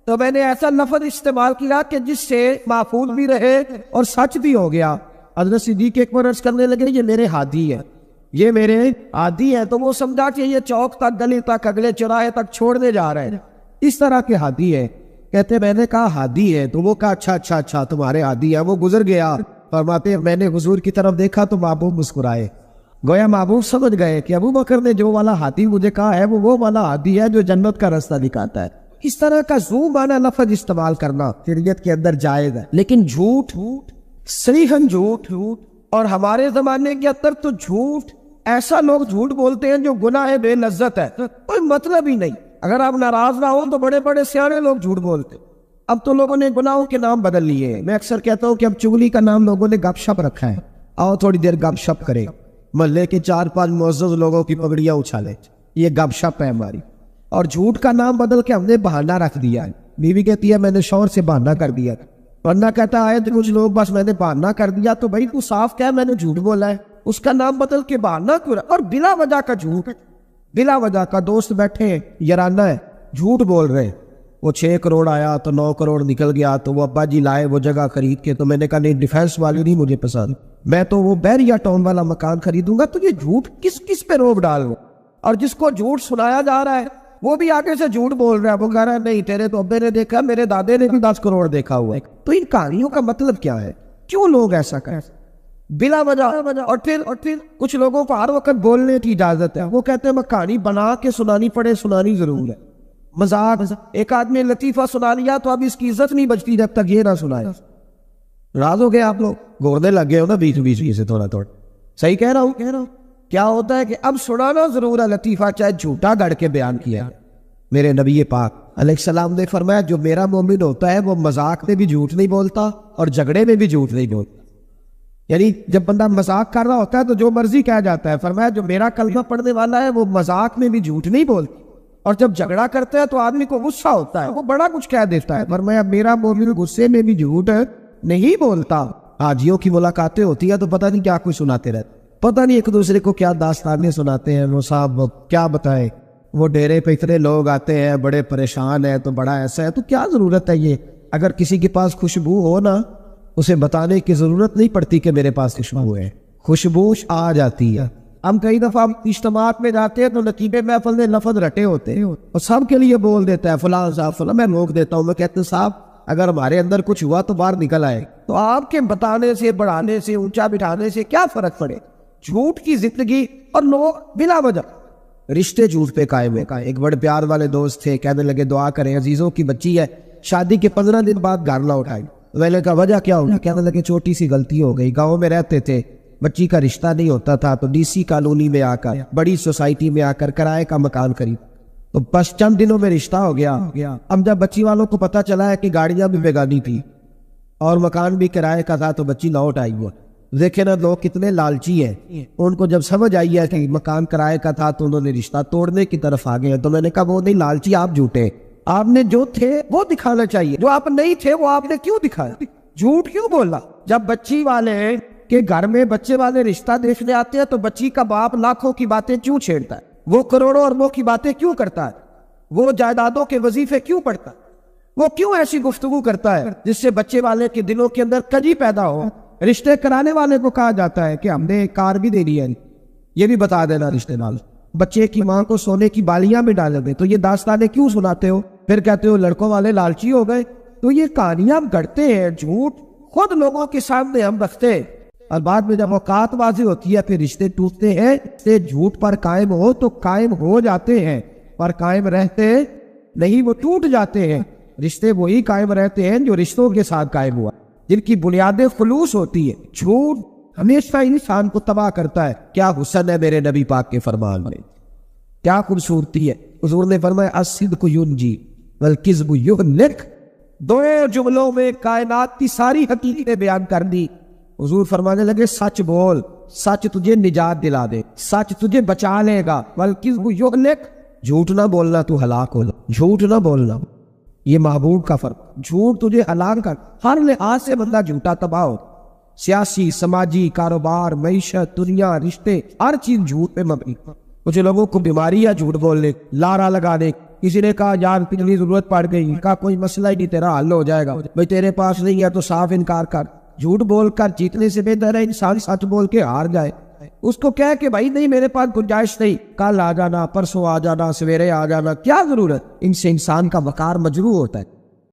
Speaker 1: تو میں نے ایسا لفظ استعمال کیا کہ جس سے محفوظ بھی رہے اور سچ بھی ہو گیا۔ حضرت صدیق اکبر عرض کرنے لگے یہ میرے ہادی ہے، یہ میرے ہادی ہے، تو وہ سمجھا کہ یہ چوک تک، گلی تک، اگلے چوراہے تک چھوڑنے جا رہے ہیں، اس طرح کے ہادی ہے۔ کہتے میں نے کہا ہادی ہے، تو وہ کہا اچھا تمہارے ہادی ہے۔ وہ گزر گیا۔ فرماتے میں نے حضور کی طرف دیکھا تو محبوب مسکرائے، گویا محبوب سمجھ گئے کہ ابو بکر نے جو والا ہادی مجھے کہا ہے وہ والا ہادی ہے جو جنت کا راستہ دکھاتا ہے۔ اس طرح کا ذو معنی لفظ استعمال کرنا شریعت کے اندر جائز ہے، لیکن جھوٹ، صریحاً جھوٹ، اور ہمارے زمانے کے اندر تو جھوٹ، ایسا لوگ جھوٹ بولتے ہیں جو گناہ بے لذت ہے، کوئی مطلب ہی نہیں۔ اگر آپ ناراض نہ ہو تو بڑے بڑے سیانے لوگ جھوٹ بولتے۔ اب تو لوگوں نے گناہوں کے نام بدل لیے ہیں۔ میں اکثر کہتا ہوں کہ اب چغلی کا نام لوگوں نے گپ شپ رکھا ہے، آؤ تھوڑی دیر گپ شپ کرے، محلے کے 4-5 معزز لوگوں کی پگڑیاں اچھالے، یہ گپ شپ ہے ہماری۔ اور جھوٹ کا نام بدل کے ہم نے بہانہ رکھ دیا ہے۔ بیوی کہتی ہے میں نے شوہر سے بہانہ کر دیا، ورنہ کہتا ہے کچھ لوگ بس میں نے بہانہ کر دیا، تو بھائی تو صاف کہہ میں نے جھوٹ بولا ہے، اس کا نام بدل کے بہانہ کیوں؟ اور بلا وجہ کا جھوٹ، بلا وجہ کا دوست بیٹھے یارانہ ہے، جھوٹ بول رہے، وہ 6 کروڑ آیا تو 9 کروڑ نکل گیا، تو وہ ابا جی لائے وہ جگہ خرید کے، تو میں نے کہا نہیں ڈیفینس والی نہیں مجھے پسند، میں تو وہ بیریا ٹاؤن والا مکان خریدوں گا۔ تو یہ جھوٹ کس پہ روب ڈال رہا؟ اور جس کو جھوٹ سنایا جا رہا ہے وہ بھی آگے سے جھوٹ بول رہا ہے، وہ کہہ رہا ہے نہیں تیرے تو ابے نے دیکھا، میرے دادے نے بھی 10 کروڑ دیکھا ہوا ہے۔ تو ان کہانیوں کا مطلب کیا ہے؟ کیوں لوگ ایسا کریں بلا وجہ؟ اور پھر کچھ لوگوں کو ہر وقت بولنے کی اجازت ہے، وہ کہتے ہیں میں کہانی بنا کے سنانی پڑے، سنانی ضرور ہے، مذاق۔ ایک آدمی لطیفہ سنا لیا تو اب اس کی عزت نہیں بچتی جب تک یہ نہ سنائے۔ راز ہو گئے آپ لوگ، گھورنے لگ گئے ہو نا بیچ سے تھوڑا صحیح کہہ رہا ہوں۔ کیا ہوتا ہے کہ اب سنانا ضرور ہے لطیفہ، چاہے جھوٹا گڑھ کے بیان کیا۔ میرے نبی پاک علیہ السلام نے فرمایا جو میرا مومن ہوتا ہے وہ مذاق میں بھی جھوٹ نہیں بولتا اور جھگڑے میں بھی جھوٹ نہیں بولتا۔ یعنی جب بندہ مذاق کر رہا ہوتا ہے تو جو مرضی کہہ جاتا ہے، فرمایا جو میرا کلمہ پڑھنے والا ہے وہ مذاق میں بھی جھوٹ نہیں بولتا، اور جب جھگڑا کرتا ہے تو آدمی کو غصہ ہوتا ہے، وہ بڑا کچھ کہہ دیتا ہے، فرمایا میرا مومن غصے میں بھی جھوٹ نہیں بولتا۔ حاجیوں کی ملاقاتیں ہوتی ہیں تو پتہ نہیں کیا کچھ سناتے رہتے، پتہ نہیں ایک دوسرے کو کیا داستانیں سناتے ہیں، وہ صاحب کیا بتائیں، وہ ڈیرے پہ اتنے لوگ آتے ہیں بڑے پریشان ہیں تو بڑا ایسا ہے، تو کیا ضرورت ہے یہ؟ اگر کسی کے پاس خوشبو ہو نا، اسے بتانے کی ضرورت نہیں پڑتی کہ میرے پاس خوشبو ہے، خوشبو آ جاتی ہے۔ ہم کئی دفعہ اجتماعات میں جاتے ہیں تو نقیب محفل نے لفظ رٹے ہوتے ہیں اور سب کے لیے بول دیتا ہے فلاں صاحب فلاں، میں روک دیتا ہوں، میں کہتا ہوں صاحب اگر ہمارے اندر کچھ ہوا تو باہر نکل آئے، تو آپ کے بتانے سے بڑھانے سے اونچا بٹھانے سے کیا فرق پڑے؟ جھوٹ کی زندگی اور لوگ بلا وجہ رشتے جھوٹ پہ قائم ہے۔ ایک بڑے پیار والے دوست تھے، کہنے لگے دعا کریں، عزیزوں کی بچی ہے، شادی کے 15 دن بعد گھر نہ اٹھائی۔ میں نے کہا وجہ کیا ہوگا؟ کہنے لگے چھوٹی سی غلطی ہو گئی، گاؤں میں رہتے تھے، بچی کا رشتہ نہیں ہوتا تھا تو ڈی سی کالونی میں آ کر، بڑی سوسائٹی میں آ کر کرائے کا مکان خرید، تو بس چند دنوں میں رشتہ ہو گیا۔ اب جب بچی والوں کو پتہ چلا ہے کہ گاڑیاں بھی بیگانی تھی اور مکان بھی کرائے کا تھا تو بچی لوٹ آئی ہے۔ دیکھیں نا لوگ کتنے لالچی ہیں، ان کو جب سمجھ آئی ہے کہ مکان کرائے کا تھا تو انہوں نے رشتہ توڑنے کی طرف آ گئے۔ تو میں نے کہا وہ نہیں لالچی، آپ جھوٹے، آپ نے جو تھے وہ دکھانا چاہیے، جو آپ نہیں تھے وہ آپ نے کیوں دکھایا؟ جھوٹ کیوں بولا؟ جب بچی والے کہ گھر میں بچے والے رشتہ دیکھنے آتے ہیں تو بچی کا باپ لاکھوں کی باتیں کیوں چھیڑتا ہے؟ وہ کروڑوں اربوں کی باتیں کیوں کرتا ہے؟ وہ جائیدادوں کے وظیفے کیوں پڑھتا ہے؟ وہ کیوں ایسی گفتگو کرتا ہے جس سے بچے والے کے دلوں کے اندر کجی پیدا ہو؟ رشتے کرانے والے کو کہا جاتا ہے کہ ہم نے کار بھی دے دی ہے، یہ بھی بتا دینا رشتے نال، بچے کی ماں کو سونے کی بالیاں میں ڈال دے، تو یہ داستانیں کیوں سناتے ہو؟ پھر کہتے ہو لڑکوں والے لالچی ہو گئے۔ تو یہ کہانیاں ہم گڑھتے ہیں، جھوٹ خود لوگوں کے سامنے ہم رکھتے ہیں، اور بعد میں جب اوقات واضح ہوتی ہے پھر رشتے ٹوٹتے ہیں۔ رشتے جھوٹ پر قائم ہو تو قائم ہو جاتے ہیں، پر قائم رہتے نہیں، وہ ٹوٹ جاتے ہیں۔ رشتے وہی قائم رہتے ہیں جو رشتوں کے ساتھ قائم ہوا، جن کی بنیادیں خلوص ہوتی ہے۔ جھوٹ ہمیشہ انسان کو تباہ کرتا ہے۔ کیا حسن ہے میرے نبی پاک کے فرمان میں، کیا خوبصورتی ہے۔ حضور نے فرمایا الصدق ینجی والکذب یہلک، دو جملوں میں کائنات کی ساری حقیقتیں بیان کر دی۔ حضور فرمانے لگے سچ بول، سچ تجھے نجات دلا دے، سچ تجھے بچا لے گا، والکذب یہلک، جھوٹ نہ بولنا تو ہلاک ہو، جھوٹ نہ بولنا، یہ محبوب کا فرق، جھوٹ تجھے ہلاک کر، ہر لحاظ سے بندہ جھوٹا تباہ ہو، سیاسی، سماجی، کاروبار، معیشت، دنیا، رشتے، ہر چیز جھوٹ پہ مبنی۔ کچھ لوگوں کو بیماری ہے جھوٹ بولنے، لارا لگانے۔ کسی نے کہا یار اتنی ضرورت پڑ گئی، کہا کوئی مسئلہ ہی نہیں، تیرا حل ہو جائے گا، بھائی تیرے پاس نہیں ہے تو صاف انکار کر۔ جھوٹ بول کر جیتنے سے بہتر ہے انسان سچ بول کے ہار جائے۔ اس کو کہہ کہ بھائی نہیں میرے پاس گنجائش نہیں، کل آ جانا، پرسوں آ جانا، سویرے آ جانا، کیا ضرورت؟ ان سے انسان کا وقار مجروح ہوتا ہے۔